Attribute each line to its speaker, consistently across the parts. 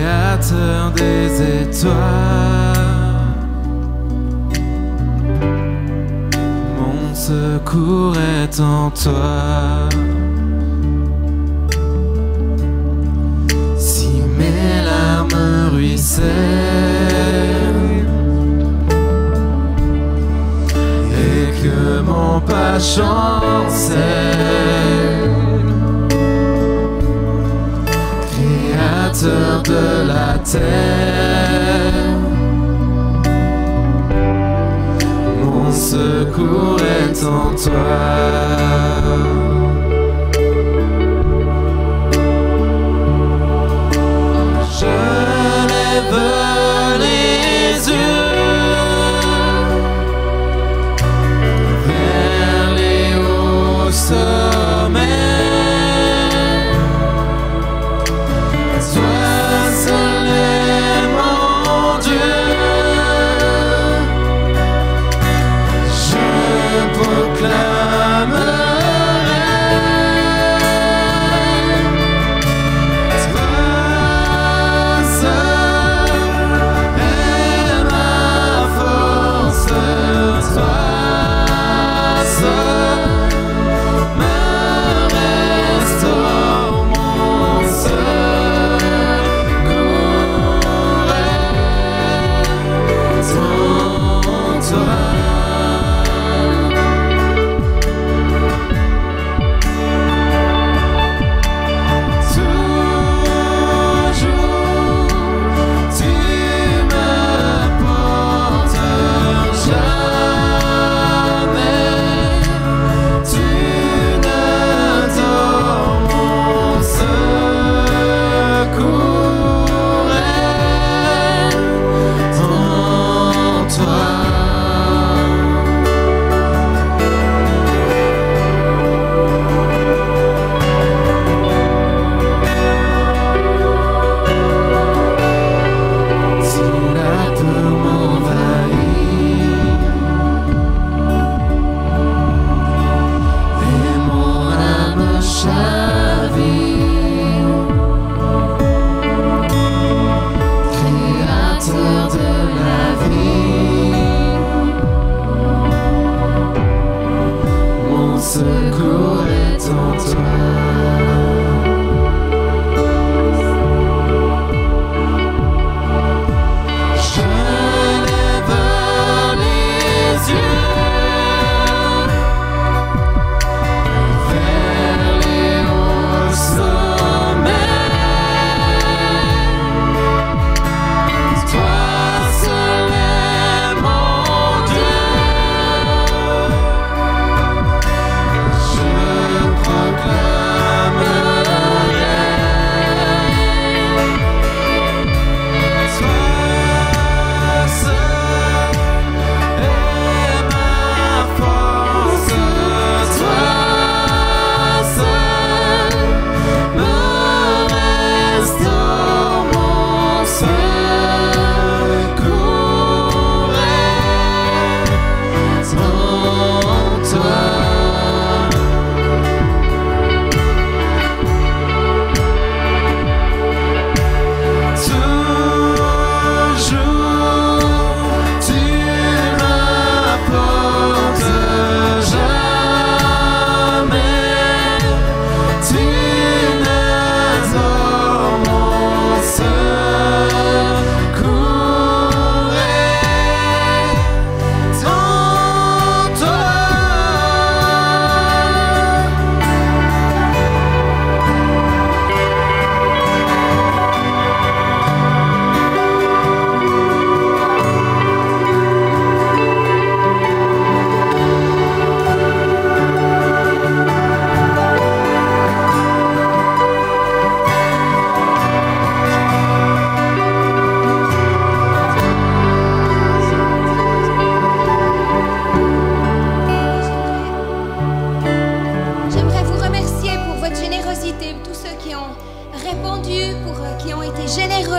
Speaker 1: Créateur des étoiles, mon secours est en toi. Si mes larmes ruissellent et que mon pas chancelle, Créateur de la terre, mon secours est en toi. Je lève les yeux vers les hauts sommets. Toi seul est mon Dieu. Je proclamerai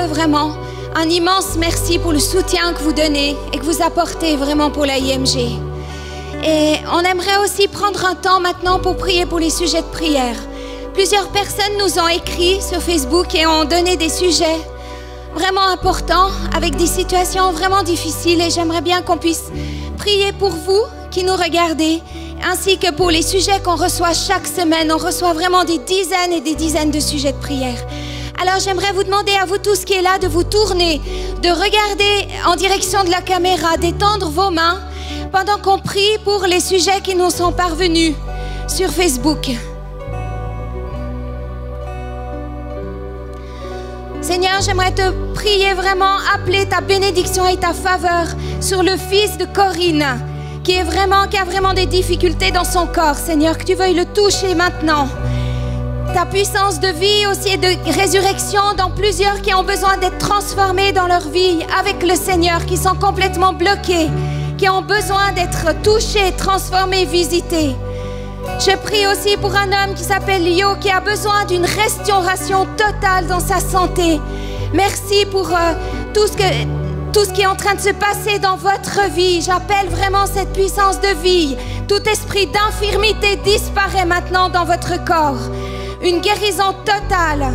Speaker 2: vraiment un immense merci pour le soutien que vous donnez et que vous apportez vraiment pour la IMG. Et on aimerait aussi prendre un temps maintenant pour prier pour les sujets de prière. Plusieurs personnes nous ont écrit sur Facebook et ont donné des sujets vraiment importants, avec des situations vraiment difficiles et j'aimerais bien qu'on puisse prier pour vous qui nous regardez, ainsi que pour les sujets qu'on reçoit chaque semaine. On reçoit vraiment des dizaines et des dizaines de sujets de prière. Alors j'aimerais vous demander à vous tous qui êtes là de vous tourner, de regarder en direction de la caméra, d'étendre vos mains pendant qu'on prie pour les sujets qui nous sont parvenus sur Facebook. Seigneur, j'aimerais te prier vraiment, appeler ta bénédiction et ta faveur sur le fils de Corinne, qui a vraiment des difficultés dans son corps. Seigneur, que tu veuilles le toucher maintenant. Ta puissance de vie aussi et de résurrection dans plusieurs qui ont besoin d'être transformés dans leur vie avec le Seigneur, qui sont complètement bloqués, qui ont besoin d'être touchés, transformés, visités. Je prie aussi pour un homme qui s'appelle Lio, qui a besoin d'une restauration totale dans sa santé. Merci pour tout ce qui est en train de se passer dans votre vie. J'appelle vraiment cette puissance de vie. Tout esprit d'infirmité disparaît maintenant dans votre corps. Une guérison totale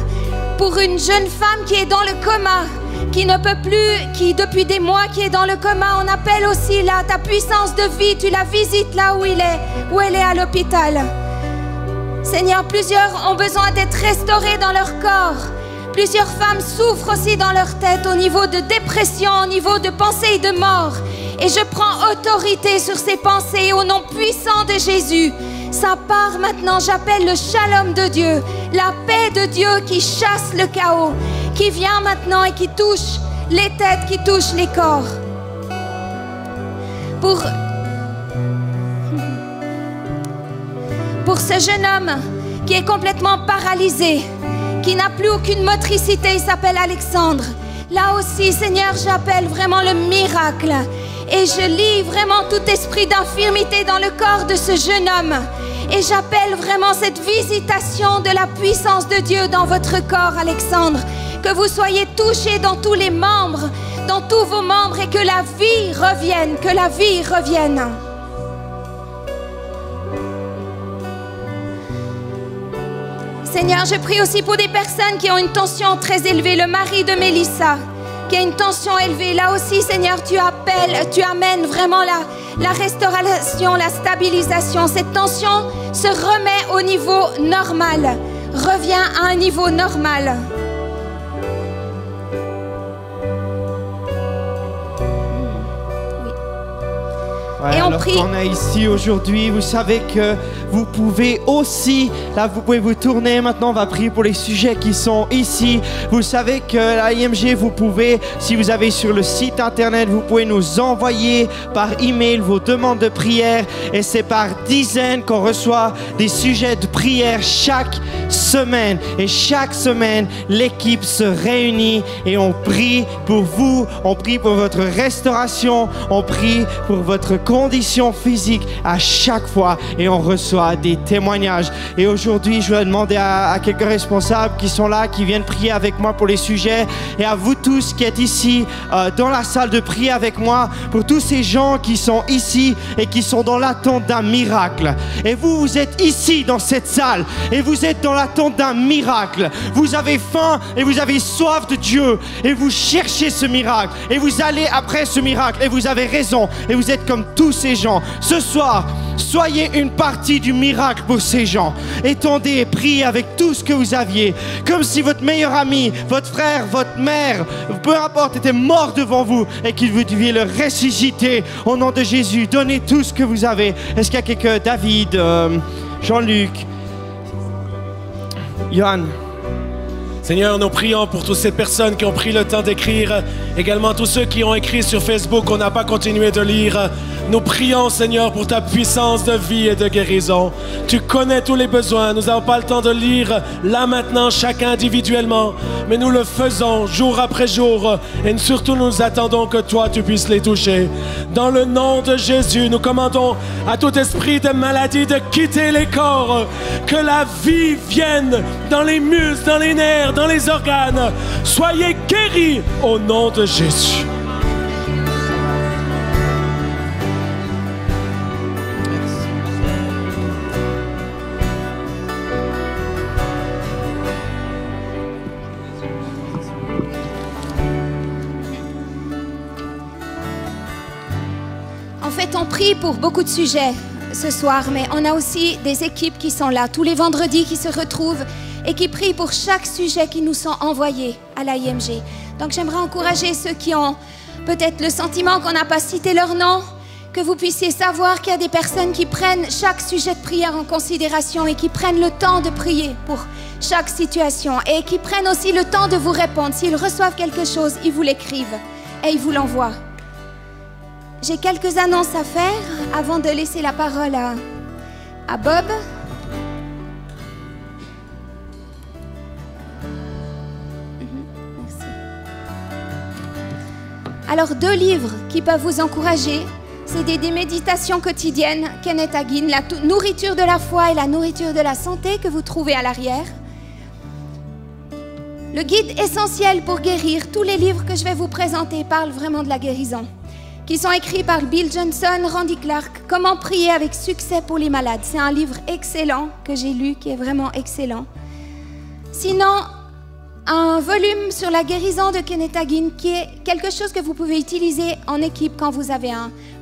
Speaker 2: pour une jeune femme qui est dans le coma, qui ne peut plus, qui depuis des mois qui est dans le coma. On appelle aussi là ta puissance de vie, tu la visites là où elle est à l'hôpital. Seigneur, plusieurs ont besoin d'être restaurés dans leur corps. Plusieurs femmes souffrent aussi dans leur tête au niveau de dépression, au niveau de pensées de mort. Et je prends autorité sur ces pensées au nom puissant de Jésus. Ça part maintenant, j'appelle le shalom de Dieu, la paix de Dieu qui chasse le chaos, qui vient maintenant et qui touche les têtes, qui touche les corps. Pour ce jeune homme qui est complètement paralysé, qui n'a plus aucune motricité, il s'appelle Alexandre. Là aussi, Seigneur, j'appelle vraiment le miracle. Et je lis vraiment tout esprit d'infirmité dans le corps de ce jeune homme. Et j'appelle vraiment cette visitation de la puissance de Dieu dans votre corps, Alexandre. Que vous soyez touchés dans tous les membres, dans tous vos membres, et que la vie revienne, que la vie revienne. Seigneur, je prie aussi pour des personnes qui ont une tension très élevée. Le mari de Mélissa, qui a une tension élevée. Là aussi, Seigneur, tu amènes vraiment la restauration, la stabilisation. Cette tension se remet au niveau normal, revient à un niveau normal.
Speaker 3: Ouais,
Speaker 2: et on
Speaker 3: alors
Speaker 2: prie.
Speaker 3: qu'on est ici aujourd'hui, vous savez que vous pouvez aussi, là vous pouvez vous tourner, maintenant on va prier pour les sujets qui sont ici. Vous savez que la IMG, vous pouvez, si vous avez sur le site internet, vous pouvez nous envoyer par email vos demandes de prière et c'est par dizaines qu'on reçoit des sujets de prière chaque semaine. Et chaque semaine, l'équipe se réunit et on prie pour vous, on prie pour votre restauration, on prie pour votre condition physique à chaque fois et on reçoit des témoignages. Et aujourd'hui, je voudrais demander à quelques responsables qui sont là, qui viennent prier avec moi pour les sujets, et à vous tous qui êtes ici dans la salle de prier avec moi, pour tous ces gens qui sont ici et qui sont dans l'attente d'un miracle. Et vous, vous êtes ici dans cette salle et vous êtes dans l'attente d'un miracle. Vous avez faim et vous avez soif de Dieu et vous cherchez ce miracle et vous allez après ce miracle et vous avez raison et vous êtes comme tous ces gens. Ce soir, soyez une partie du miracle pour ces gens. Étendez et priez avec tout ce que vous aviez, comme si votre meilleur ami, votre frère, votre mère, peu importe, était mort devant vous et qu'il vous deviez le ressusciter au nom de Jésus. Donnez tout ce que vous avez. Est-ce qu'il y a quelqu'un? David, Jean-Luc, Johan.
Speaker 4: Seigneur, nous prions pour toutes ces personnes qui ont pris le temps d'écrire, également tous ceux qui ont écrit sur Facebook, on n'a pas continué de lire. Nous prions, Seigneur, pour ta puissance de vie et de guérison. Tu connais tous les besoins, nous n'avons pas le temps de lire là maintenant, chacun individuellement, mais nous le faisons jour après jour et surtout nous attendons que toi, tu puisses les toucher. Dans le nom de Jésus, nous commandons à tout esprit de maladie de quitter les corps, que la vie vienne dans les muscles, dans les nerfs, dans les organes. Soyez guéris au nom de Jésus.
Speaker 2: fait, on prie pour beaucoup de sujets ce soir, mais on a aussi des équipes qui sont là tous les vendredis, qui se retrouvent et qui prient pour chaque sujet qui nous sont envoyés à l'IMG. Donc j'aimerais encourager ceux qui ont peut-être le sentiment qu'on n'a pas cité leur nom, que vous puissiez savoir qu'il y a des personnes qui prennent chaque sujet de prière en considération et qui prennent le temps de prier pour chaque situation et qui prennent aussi le temps de vous répondre. S'ils reçoivent quelque chose, ils vous l'écrivent et ils vous l'envoient. J'ai quelques annonces à faire avant de laisser la parole à Bob. Merci. Alors, 2 livres qui peuvent vous encourager. C'est des méditations quotidiennes, Kenneth Hagin, la nourriture de la foi et la nourriture de la santé que vous trouvez à l'arrière. Le guide essentiel pour guérir, tous les livres que je vais vous présenter parlent vraiment de la guérison, qui sont écrits par Bill Johnson, Randy Clark, Comment prier avec succès pour les malades. C'est un livre excellent que j'ai lu, qui est vraiment excellent. Sinon, un volume sur la guérison de Kenneth Hagin, qui est quelque chose que vous pouvez utiliser en équipe quand vous avez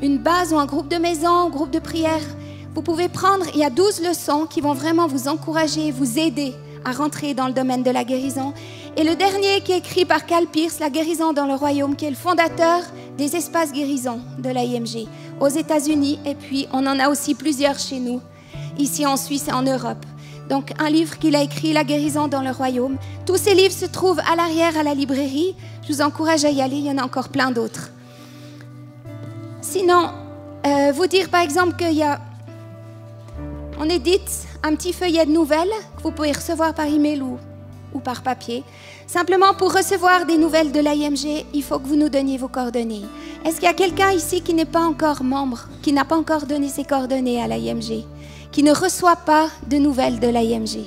Speaker 2: une base ou un groupe de maison, un groupe de prière. Vous pouvez prendre, il y a 12 leçons qui vont vraiment vous encourager, vous aider à rentrer dans le domaine de la guérison. Et le dernier qui est écrit par Cal Pierce, La guérison dans le royaume, qui est le fondateur des espaces guérison de l'IMG aux États-Unis. Et puis, on en a aussi plusieurs chez nous, ici en Suisse et en Europe. Donc, un livre qu'il a écrit, La guérison dans le royaume. Tous ces livres se trouvent à l'arrière à la librairie. Je vous encourage à y aller, il y en a encore plein d'autres. Sinon, vous dire par exemple on édite un petit feuillet de nouvelles que vous pouvez recevoir par email ou par papier. Simplement, pour recevoir des nouvelles de l'IMG, il faut que vous nous donniez vos coordonnées. Est-ce qu'il y a quelqu'un ici qui n'est pas encore membre, qui n'a pas encore donné ses coordonnées à l'IMG, qui ne reçoit pas de nouvelles de l'IMG?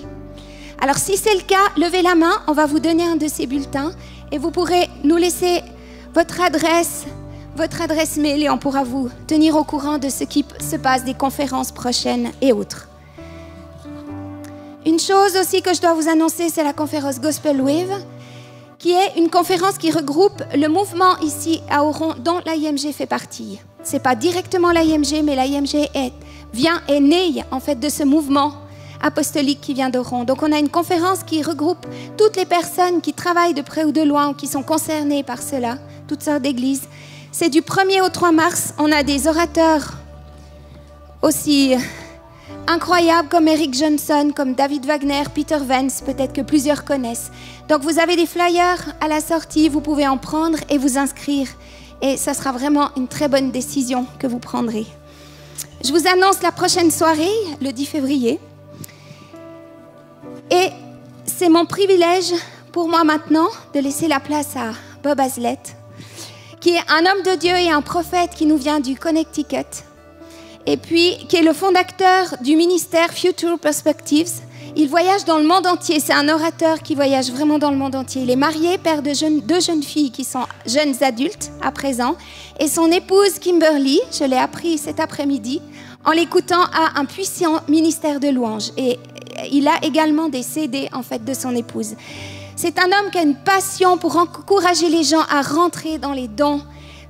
Speaker 2: Alors, si c'est le cas, levez la main, on va vous donner un de ces bulletins et vous pourrez nous laisser votre adresse mail et on pourra vous tenir au courant de ce qui se passe, des conférences prochaines et autres. Une chose aussi que je dois vous annoncer, c'est la conférence Gospel Wave, qui est une conférence qui regroupe le mouvement ici à Oron, dont l'IMG fait partie. Ce n'est pas directement l'IMG, mais l'IMG est né en fait de ce mouvement apostolique qui vient d'Oron. Donc on a une conférence qui regroupe toutes les personnes qui travaillent de près ou de loin ou qui sont concernées par cela, toutes sortes d'églises. C'est du 1er au 3 mars. On a des orateurs aussi incroyables comme Eric Johnson, comme David Wagner, Peter Vance, peut-être que plusieurs connaissent. Donc vous avez des flyers à la sortie, vous pouvez en prendre et vous inscrire. Et ça sera vraiment une très bonne décision que vous prendrez. Je vous annonce la prochaine soirée, le 10 février. Et c'est mon privilège pour moi maintenant de laisser la place à Bob Hazlett, qui est un homme de Dieu et un prophète qui nous vient du Connecticut, et puis qui est le fondateur du ministère Future Perspectives. Il voyage dans le monde entier, c'est un orateur qui voyage vraiment dans le monde entier. Il est marié, père de deux jeunes filles qui sont jeunes adultes à présent, et son épouse Kimberly, je l'ai appris cet après-midi, en l'écoutant, a un puissant ministère de louanges. Et il a également des CD en fait de son épouse. C'est un homme qui a une passion pour encourager les gens à rentrer dans les dons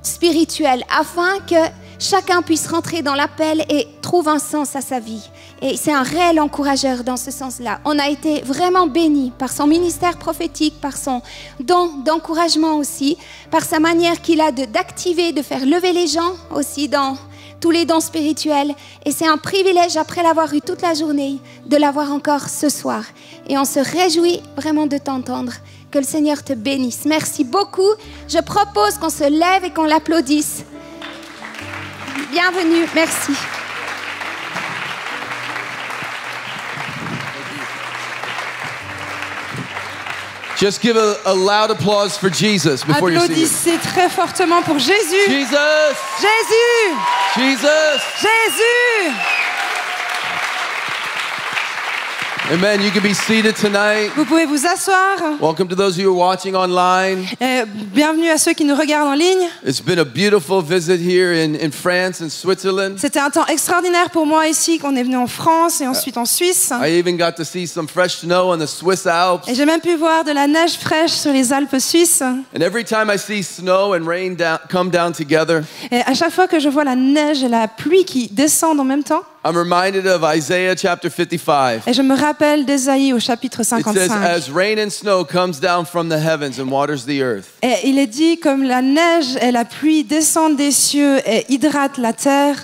Speaker 2: spirituels afin que chacun puisse rentrer dans l'appel et trouve un sens à sa vie. Et c'est un réel encourageur dans ce sens-là. On a été vraiment bénis par son ministère prophétique, par son don d'encouragement aussi, par sa manière qu'il a d'activer, de faire lever les gens aussi dans tous les dons spirituels. Et c'est un privilège, après l'avoir eu toute la journée, de l'avoir encore ce soir. Et on se réjouit vraiment de t'entendre. Que le Seigneur te bénisse. Merci beaucoup. Je propose qu'on se lève et qu'on l'applaudisse. Bienvenue. Merci.
Speaker 1: Just give a loud applause for Jesus before you're seated.
Speaker 5: Applaudissez très fortement pour Jésus.
Speaker 1: Jesus!
Speaker 5: Jésus!
Speaker 1: Jesus!
Speaker 5: Jésus!
Speaker 1: Amen. You can be seated tonight.
Speaker 5: Vous pouvez vous asseoir.
Speaker 1: Welcome to those of you who are watching online.
Speaker 5: Bienvenue à ceux qui nous regardent en ligne.
Speaker 1: It's been a beautiful visit here in France and Switzerland.
Speaker 5: C'était un temps extraordinaire pour moi ici, qu'on est venu en France et ensuite en Suisse.
Speaker 1: I even got to see some fresh snow on the Swiss Alps.
Speaker 5: Et j'ai même pu voir de la neige fraîche sur les Alpes suisses.
Speaker 1: And every time I see snow and rain come down together,
Speaker 5: Et à chaque fois que je vois la neige et la pluie qui descendent en même temps,
Speaker 1: I'm reminded of Isaiah chapter 55.
Speaker 5: et je me rappelle d'Ésaïe au chapitre
Speaker 1: It says,
Speaker 5: 55.
Speaker 1: as rain and snow comes down from the heavens and waters the earth,
Speaker 5: Et il est dit comme la neige et la pluie descendent des cieux et hydratent la terre,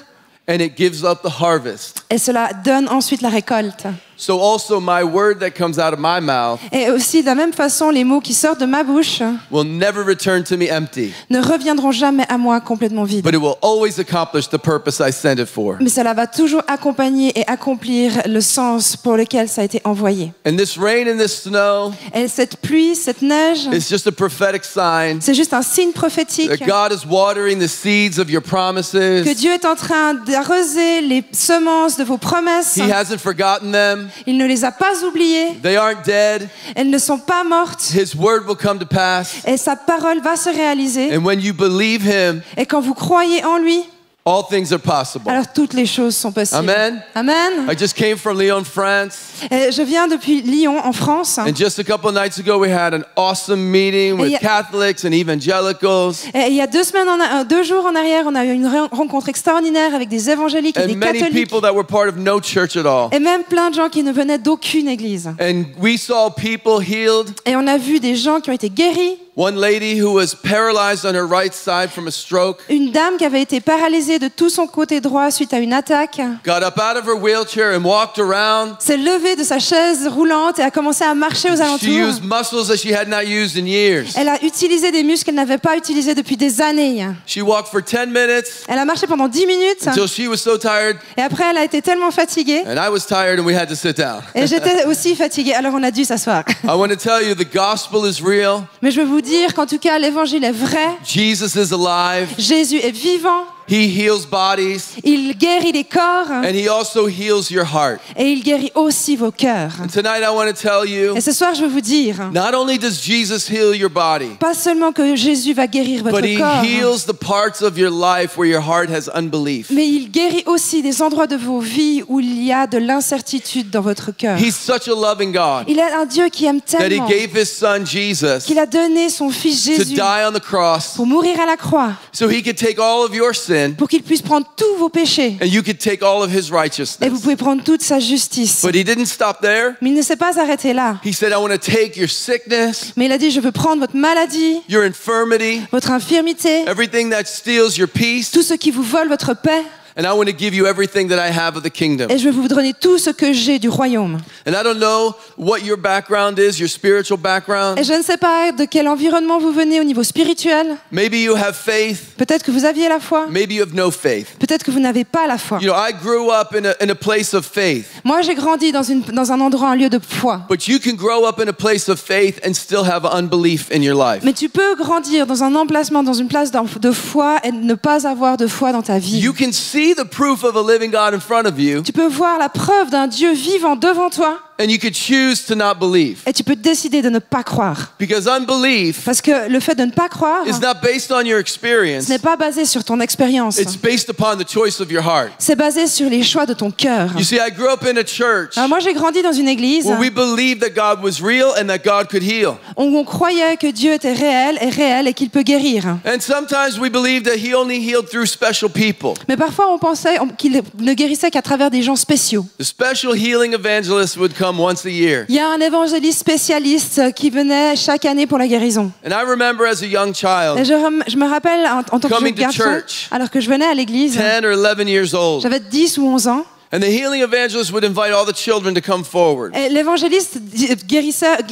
Speaker 1: and it gives up the harvest.
Speaker 5: et cela donne ensuite la récolte.
Speaker 1: So also my word that comes out of my mouth
Speaker 5: Et aussi de la même façon, les mots qui sortent de ma bouche
Speaker 1: will never return to me empty,
Speaker 5: ne reviendront jamais à moi complètement vides.
Speaker 1: but it will always accomplish the purpose I sent it for.
Speaker 5: Mais cela va toujours accompagner et accomplir le sens pour lequel ça a été envoyé.
Speaker 1: And this rain and this snow
Speaker 5: Et cette pluie, cette neige,
Speaker 1: is just a prophetic sign
Speaker 5: c'est juste un signe prophétique
Speaker 1: that God is watering the seeds of your
Speaker 5: que
Speaker 1: promises.
Speaker 5: Dieu est en train d'arroser les semences de vos promesses.
Speaker 1: He hasn't forgotten them.
Speaker 5: Il ne les a pas oubliées.
Speaker 1: They aren't dead.
Speaker 5: Elles ne sont pas mortes.
Speaker 1: His word will come to pass.
Speaker 5: Et sa parole va se réaliser.
Speaker 1: And when you believe him,
Speaker 5: Et quand vous croyez en lui,
Speaker 1: all things are possible.
Speaker 5: alors toutes les choses sont possibles.
Speaker 1: Amen.
Speaker 5: Amen.
Speaker 1: I just came from Lyon, France.
Speaker 5: Et je viens depuis Lyon, en France.
Speaker 1: And just a couple nights ago, we had an awesome meeting with Catholics and evangelicals.
Speaker 5: Et il y a 2 jours en arrière, on a eu une rencontre extraordinaire avec des évangéliques et des
Speaker 1: And many
Speaker 5: catholiques.
Speaker 1: people that were part of no church at all.
Speaker 5: Et même plein de gens qui ne venaient d'aucune église.
Speaker 1: And we saw people healed.
Speaker 5: Et on a vu des gens qui ont été guéris.
Speaker 1: One lady who was paralyzed on her right side from a stroke
Speaker 5: Une dame qui avait été paralysée de tout son côté droit suite à une attaque
Speaker 1: got up out of her wheelchair and walked around.
Speaker 5: s'est levée de sa chaise roulante et a commencé à marcher aux
Speaker 1: She
Speaker 5: alentours.
Speaker 1: used muscles that she had not used in years.
Speaker 5: Elle a utilisé des muscles qu'elle n'avait pas utilisés depuis des années.
Speaker 1: She walked for 10 minutes
Speaker 5: Elle a marché pendant 10 minutes
Speaker 1: until she was so tired,
Speaker 5: et après elle a été tellement fatiguée
Speaker 1: and I was tired, and we had to sit down.
Speaker 5: et j'étais aussi fatiguée, alors on a dû s'asseoir.
Speaker 1: I want to tell you, the gospel is real.
Speaker 5: Mais je veux vous dire qu'en tout cas l'évangile est vrai.
Speaker 1: Jesus is alive.
Speaker 5: Jésus est vivant.
Speaker 1: He heals bodies,
Speaker 5: Il guérit les corps
Speaker 1: and he also heals your heart.
Speaker 5: et il guérit aussi vos cœurs.
Speaker 1: And tonight I want to tell you,
Speaker 5: Et ce soir, je veux vous dire,
Speaker 1: not only does Jesus heal your body,
Speaker 5: pas seulement que Jésus va guérir votre
Speaker 1: but he
Speaker 5: corps,
Speaker 1: heals the parts of your life where your heart has unbelief.
Speaker 5: mais il guérit aussi des endroits de vos vies où il y a de l'incertitude dans votre cœur.
Speaker 1: He's such a loving God
Speaker 5: Il est un Dieu qui aime
Speaker 1: that he
Speaker 5: tellement
Speaker 1: gave his son Jesus
Speaker 5: qu'il a donné son fils
Speaker 1: to
Speaker 5: Jésus
Speaker 1: die on the cross
Speaker 5: pour mourir à la croix,
Speaker 1: so he could take all of your sin
Speaker 5: pour qu'il puisse prendre tous vos péchés
Speaker 1: and you could take all of his
Speaker 5: et vous
Speaker 1: righteousness.
Speaker 5: pouvez prendre toute sa justice.
Speaker 1: But he didn't stop there.
Speaker 5: Mais il ne s'est pas arrêté là.
Speaker 1: He said, I want to take your sickness,
Speaker 5: Mais il a dit, je veux prendre votre maladie,
Speaker 1: your infirmity,
Speaker 5: votre infirmité,
Speaker 1: everything that steals your peace,
Speaker 5: tout ce qui vous vole votre paix,
Speaker 1: and I want to give you everything that I have of the kingdom.
Speaker 5: et je vais vous donner tout ce que j'ai du royaume.
Speaker 1: And I don't know what your background is, your spiritual background.
Speaker 5: Et je ne sais pas de quel environnement vous venez au niveau spirituel.
Speaker 1: Maybe you have faith,
Speaker 5: Peut-être que vous aviez la foi.
Speaker 1: maybe you have no faith.
Speaker 5: Peut-être que vous n'avez pas la foi.
Speaker 1: You know, I grew up in a place of faith,
Speaker 5: Moi, j'ai grandi dans un endroit, un lieu de foi.
Speaker 1: but you can grow up in a place of faith and still have unbelief in your life.
Speaker 5: Mais tu peux grandir dans un emplacement, dans une place de foi et ne pas avoir de foi dans ta vie.
Speaker 1: You can see the proof of a living God in front of you,
Speaker 5: Tu peux voir la preuve d'un Dieu vivant devant toi
Speaker 1: and you could choose to not believe.
Speaker 5: et tu peux décider de ne pas croire.
Speaker 1: Because unbelief
Speaker 5: Parce que le fait de ne pas croire,
Speaker 1: is not based on your experience,
Speaker 5: ce n'est pas basé sur ton expérience.
Speaker 1: it's based upon the choice of your heart.
Speaker 5: C'est basé sur les choix de ton cœur.
Speaker 1: You see, I grew up in a church
Speaker 5: Alors moi, j'ai grandi dans une église
Speaker 1: where we believed that God was real and that God could heal.
Speaker 5: où on croyait que Dieu était réel et qu'il peut guérir.
Speaker 1: And sometimes we believed that he only healed through special people.
Speaker 5: Mais parfois, on pensait qu'il ne guérissait qu'à travers des gens spéciaux.
Speaker 1: The special healing evangelist would come once a year.
Speaker 5: Il y a un évangéliste spécialiste qui venait chaque année pour la guérison.
Speaker 1: And I remember as a young
Speaker 5: Et
Speaker 1: child,
Speaker 5: je me rappelle en tant que
Speaker 1: Coming
Speaker 5: jeune
Speaker 1: to
Speaker 5: garçon,
Speaker 1: church.
Speaker 5: alors que je venais à l'église,
Speaker 1: 10 or 11 years old,
Speaker 5: j'avais 10 ou 11 ans,
Speaker 1: and the healing evangelist would invite all the children to come forward.
Speaker 5: et l'évangéliste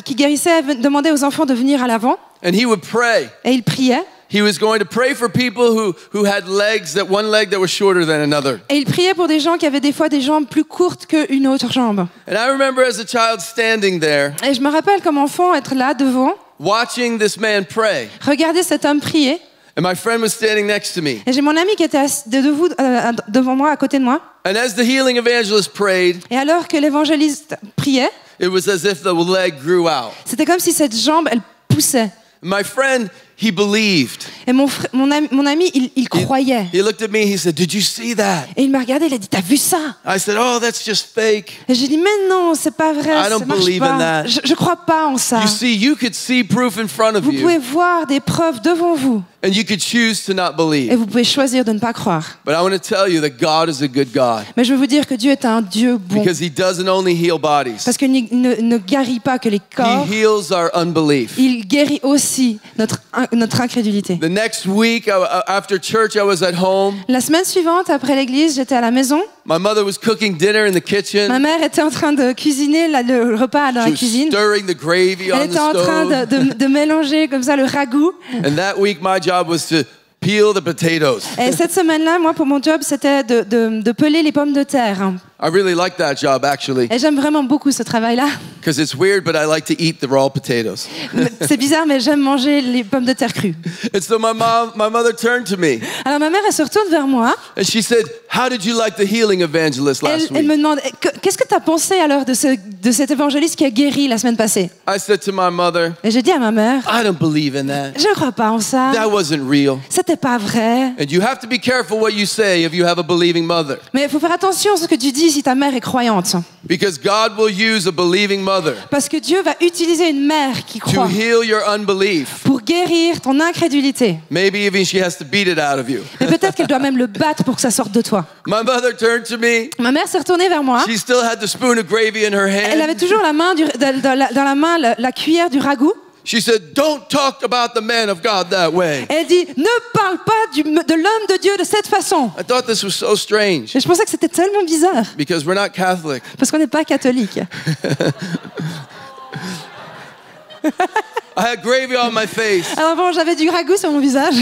Speaker 5: qui guérissait demandait aux enfants de venir à l'avant,
Speaker 1: And he would pray.
Speaker 5: et il priait.
Speaker 1: He was going to pray for people who had legs, that one leg that was shorter than another.
Speaker 5: Et il priait pour des gens qui avaient des fois des jambes plus courtes qu'une autre jambe.
Speaker 1: And I remember as a child standing there,
Speaker 5: Et je me rappelle comme enfant être là devant,
Speaker 1: watching this man pray.
Speaker 5: regarder cet homme prier.
Speaker 1: And my friend was standing next to me.
Speaker 5: Et j'ai mon ami qui était devant moi, à côté de moi.
Speaker 1: And as the healing evangelist prayed,
Speaker 5: Et alors que l'évangéliste priait,
Speaker 1: it was as if the leg grew out.
Speaker 5: c'était comme si cette jambe, elle poussait.
Speaker 1: My friend, he believed.
Speaker 5: Et mon ami, il croyait.
Speaker 1: He looked at me, he said, "Did you see that?"
Speaker 5: Et il m'a regardé, il a dit, t'as vu ça?
Speaker 1: I said, "Oh, that's just fake."
Speaker 5: Et j'ai dit, mais non, c'est pas vrai,
Speaker 1: I
Speaker 5: ça
Speaker 1: don't
Speaker 5: marche
Speaker 1: believe in
Speaker 5: pas.
Speaker 1: that.
Speaker 5: Je crois pas en ça.
Speaker 1: You see, you could see proof in front of
Speaker 5: Vous pouvez
Speaker 1: you,
Speaker 5: voir des preuves devant vous
Speaker 1: and you could choose to not
Speaker 5: et
Speaker 1: believe.
Speaker 5: vous pouvez choisir de ne pas croire.
Speaker 1: But I want to tell you that God is a good God
Speaker 5: Mais je veux vous dire que Dieu est un Dieu bon
Speaker 1: because he doesn't only heal bodies.
Speaker 5: parce qu'il ne guérit pas que les
Speaker 1: He
Speaker 5: corps,
Speaker 1: heals our unbelief.
Speaker 5: il guérit aussi notre incrédulité.
Speaker 1: The next week after church, I was at home.
Speaker 5: La semaine suivante, après l'église, j'étais à la maison.
Speaker 1: My mother was cooking dinner in the
Speaker 5: Ma
Speaker 1: kitchen.
Speaker 5: mère était en train de cuisiner le repas dans
Speaker 1: She
Speaker 5: la
Speaker 1: was
Speaker 5: cuisine.
Speaker 1: stirring the gravy on
Speaker 5: Elle
Speaker 1: the
Speaker 5: était en train
Speaker 1: stove.
Speaker 5: de mélanger comme ça le ragoût.
Speaker 1: And that week, my job was to peel the potatoes.
Speaker 5: Et cette semaine-là, moi, pour mon job, c'était de peler les pommes de terre.
Speaker 1: I really like that job, actually,
Speaker 5: Et j'aime vraiment beaucoup ce travail-là.
Speaker 1: because it's weird, but I like to eat the raw potatoes.
Speaker 5: C'est bizarre, mais j'aime manger les pommes de terre crues.
Speaker 1: And so my mother turned to me,
Speaker 5: Alors ma mère, elle se retourne vers moi.
Speaker 1: and she said, "How did you like the healing evangelist last
Speaker 5: Elle
Speaker 1: week?"
Speaker 5: me demande, qu'est-ce que tu as pensé alors de cet évangéliste qui a guéri la semaine passée?
Speaker 1: I said to my mother,
Speaker 5: Et j'ai dit à ma mère,
Speaker 1: "I don't believe in that.
Speaker 5: je ne crois pas en ça.
Speaker 1: That wasn't real."
Speaker 5: C'était pas vrai.
Speaker 1: And you have to be careful what you say if you have a believing mother,
Speaker 5: Mais il faut faire attention à ce que tu dis si ta mère est croyante.
Speaker 1: because God will use a believing mother
Speaker 5: Parce que Dieu va utiliser une mère qui
Speaker 1: to
Speaker 5: croit
Speaker 1: heal your unbelief.
Speaker 5: pour guérir ton incrédulité.
Speaker 1: Maybe even she has to beat it out of you.
Speaker 5: Mais peut-être qu'elle doit même le battre pour que ça sorte de toi.
Speaker 1: My mother turned to me.
Speaker 5: Ma mère s'est retournée vers moi.
Speaker 1: She still had the spoon of gravy in her
Speaker 5: Elle avait
Speaker 1: hand.
Speaker 5: toujours la main dans la main la cuillère du ragoût.
Speaker 1: She said, "Don't talk about the man of God that way."
Speaker 5: Elle dit, ne parle pas de l'homme de Dieu de cette façon.
Speaker 1: I thought this was so strange
Speaker 5: Et je pensais que c'était tellement bizarre,
Speaker 1: because we're not Catholic.
Speaker 5: parce qu'on n'est pas catholique.
Speaker 1: I had gravy on my face,
Speaker 5: Alors bon, j'avais du ragoût sur mon visage.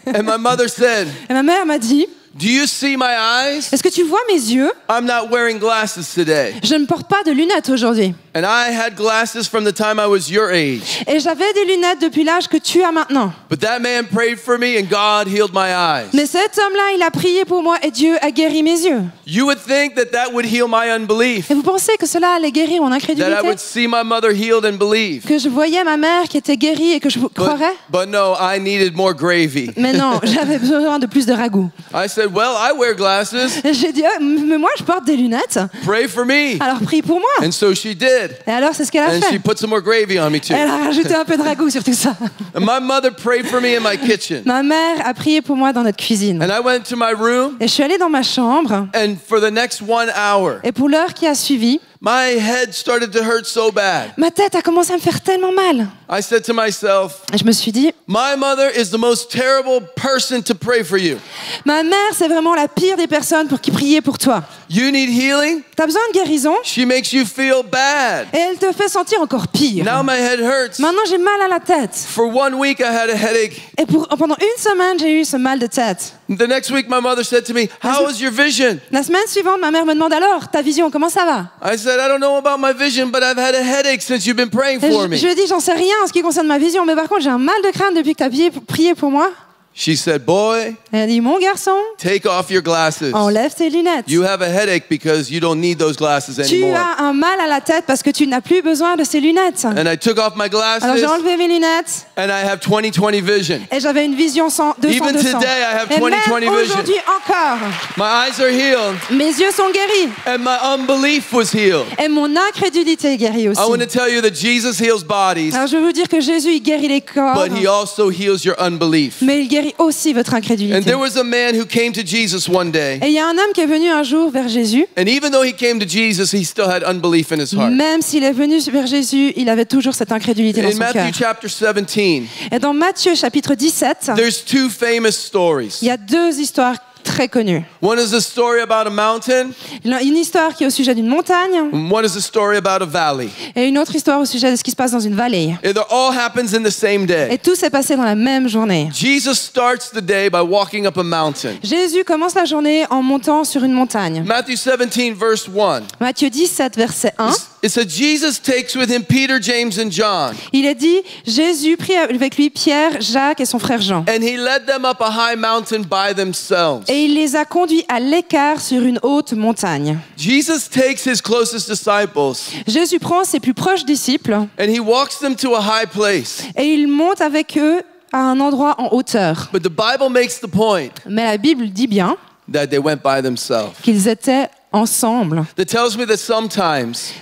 Speaker 1: and my mother said,
Speaker 5: Et ma mère m'a dit,
Speaker 1: "Do you see my eyes?
Speaker 5: est-ce que tu vois mes yeux?
Speaker 1: I'm not wearing glasses today."
Speaker 5: Je ne porte pas de lunettes aujourd'hui.
Speaker 1: And I had glasses from the time I was your age.
Speaker 5: Et j'avais des lunettes depuis l'âge que tu as maintenant.
Speaker 1: But that man prayed for me and God healed my eyes.
Speaker 5: Mais cet homme-là, il a prié pour moi et Dieu a guéri mes yeux.
Speaker 1: You would think that that would heal my unbelief,
Speaker 5: Et vous pensez que cela allait guérir mon
Speaker 1: that I
Speaker 5: incrédulité?
Speaker 1: would see my mother healed and believe.
Speaker 5: Que je voyais ma mère qui était guérie et que je croirais?
Speaker 1: But no, I needed more gravy.
Speaker 5: Mais non, j'avais besoin de plus de ragoût.
Speaker 1: I said, "Well, I wear glasses.
Speaker 5: Et j'ai dit, oh, mais moi, je porte des lunettes.
Speaker 1: Pray for me."
Speaker 5: Alors prie pour moi.
Speaker 1: And so she did.
Speaker 5: Et alors, c'est ce qu'elle a
Speaker 1: And she
Speaker 5: fait.
Speaker 1: put some more gravy on me too.
Speaker 5: Elle a rajouté un peu de ragoût sur tout ça.
Speaker 1: And my mother prayed for me in my kitchen.
Speaker 5: Ma mère a prié pour moi dans notre cuisine.
Speaker 1: And I went to my room,
Speaker 5: Et je suis allée dans ma chambre.
Speaker 1: and for the next 1 hour,
Speaker 5: Et pour l'heure qui a suivi,
Speaker 1: my head started to hurt so bad.
Speaker 5: ma tête a commencé à me faire tellement mal.
Speaker 1: I said to myself,
Speaker 5: Et je me suis dit,
Speaker 1: my mother is the most terrible person to pray for you.
Speaker 5: ma mère, c'est vraiment la pire des personnes pour qui prier pour toi.
Speaker 1: You need healing?
Speaker 5: T'as besoin de guérison
Speaker 1: She makes you feel bad.
Speaker 5: et elle te fait sentir encore pire.
Speaker 1: Now my head hurts.
Speaker 5: Maintenant, j'ai mal à la tête.
Speaker 1: For 1 week, I had a headache.
Speaker 5: Et pendant une semaine, j'ai eu ce mal de tête.
Speaker 1: The next week, my mother said to me, "How is your vision?"
Speaker 5: La semaine suivante, ma mère me demande alors, ta vision, comment ça va?
Speaker 1: I said, "I don't know about my vision, but I've had a headache since you've been praying
Speaker 5: Et
Speaker 1: for
Speaker 5: je
Speaker 1: me."
Speaker 5: lui ai dit, j'en sais rien en ce qui concerne ma vision, mais par contre, j'ai un mal de crâne depuis que tu as prié pour moi.
Speaker 1: She said, "Boy,
Speaker 5: Elle a dit, mon garçon,
Speaker 1: take off your glasses.
Speaker 5: enlève tes lunettes.
Speaker 1: You have a headache because you don't need those glasses
Speaker 5: Tu
Speaker 1: anymore."
Speaker 5: as un mal à la tête parce que tu n'as plus besoin de ces lunettes.
Speaker 1: And I took off my
Speaker 5: Alors j'ai
Speaker 1: glasses,
Speaker 5: enlevé mes lunettes
Speaker 1: and I have 20/20 vision.
Speaker 5: et j'avais une vision 200-200.
Speaker 1: Even today, I have
Speaker 5: Et
Speaker 1: 20/20
Speaker 5: même
Speaker 1: vision.
Speaker 5: aujourd'hui encore,
Speaker 1: My eyes are healed,
Speaker 5: mes yeux sont guéris
Speaker 1: and my unbelief was healed.
Speaker 5: et mon incrédulité est guérie aussi.
Speaker 1: I want to tell you that Jesus heals bodies,
Speaker 5: Alors je veux vous dire que Jésus, il guérit les corps,
Speaker 1: but he also heals your unbelief.
Speaker 5: mais il guérit aussi votre
Speaker 1: And
Speaker 5: incrédulité.
Speaker 1: there was a man who came to Jesus one day,
Speaker 5: Et il y a un homme qui est venu un jour vers Jésus.
Speaker 1: and even though he came to Jesus, he still had unbelief in his heart.
Speaker 5: Même s'il est venu vers Jésus, il avait toujours cette incrédulité dans
Speaker 1: In
Speaker 5: son
Speaker 1: Matthew
Speaker 5: cœur.
Speaker 1: chapter 17,
Speaker 5: Et dans Matthieu chapitre 17,
Speaker 1: there's two famous stories.
Speaker 5: il y a deux histoires très connues.
Speaker 1: One is a story about a mountain,
Speaker 5: Une histoire qui est au sujet d'une montagne
Speaker 1: and one is a story about a valley.
Speaker 5: et une autre histoire au sujet de ce qui se passe dans une vallée.
Speaker 1: It all happens in the same
Speaker 5: Et
Speaker 1: day.
Speaker 5: tout s'est passé dans la même journée.
Speaker 1: Jesus starts the day by walking up a mountain.
Speaker 5: Jésus commence la journée en montant sur une montagne.
Speaker 1: Matthew 17, verse 1.
Speaker 5: Matthieu 17, verset 1.
Speaker 1: It said, Jesus takes with him Peter, James, and John,
Speaker 5: Il est dit, Jésus prit avec lui Pierre, Jacques et son frère Jean.
Speaker 1: and he led them up a high mountain by themselves.
Speaker 5: Et Et il les a conduits à l'écart sur une haute montagne.
Speaker 1: Jesus takes his closest disciples
Speaker 5: Jésus prend ses plus proches disciples
Speaker 1: and he walks them to a high place.
Speaker 5: et il monte avec eux à un endroit en hauteur.
Speaker 1: But the Bible makes the point
Speaker 5: Mais la Bible dit bien
Speaker 1: that they went by themselves.
Speaker 5: qu'ils étaient ensemble.
Speaker 1: That tells me that sometimes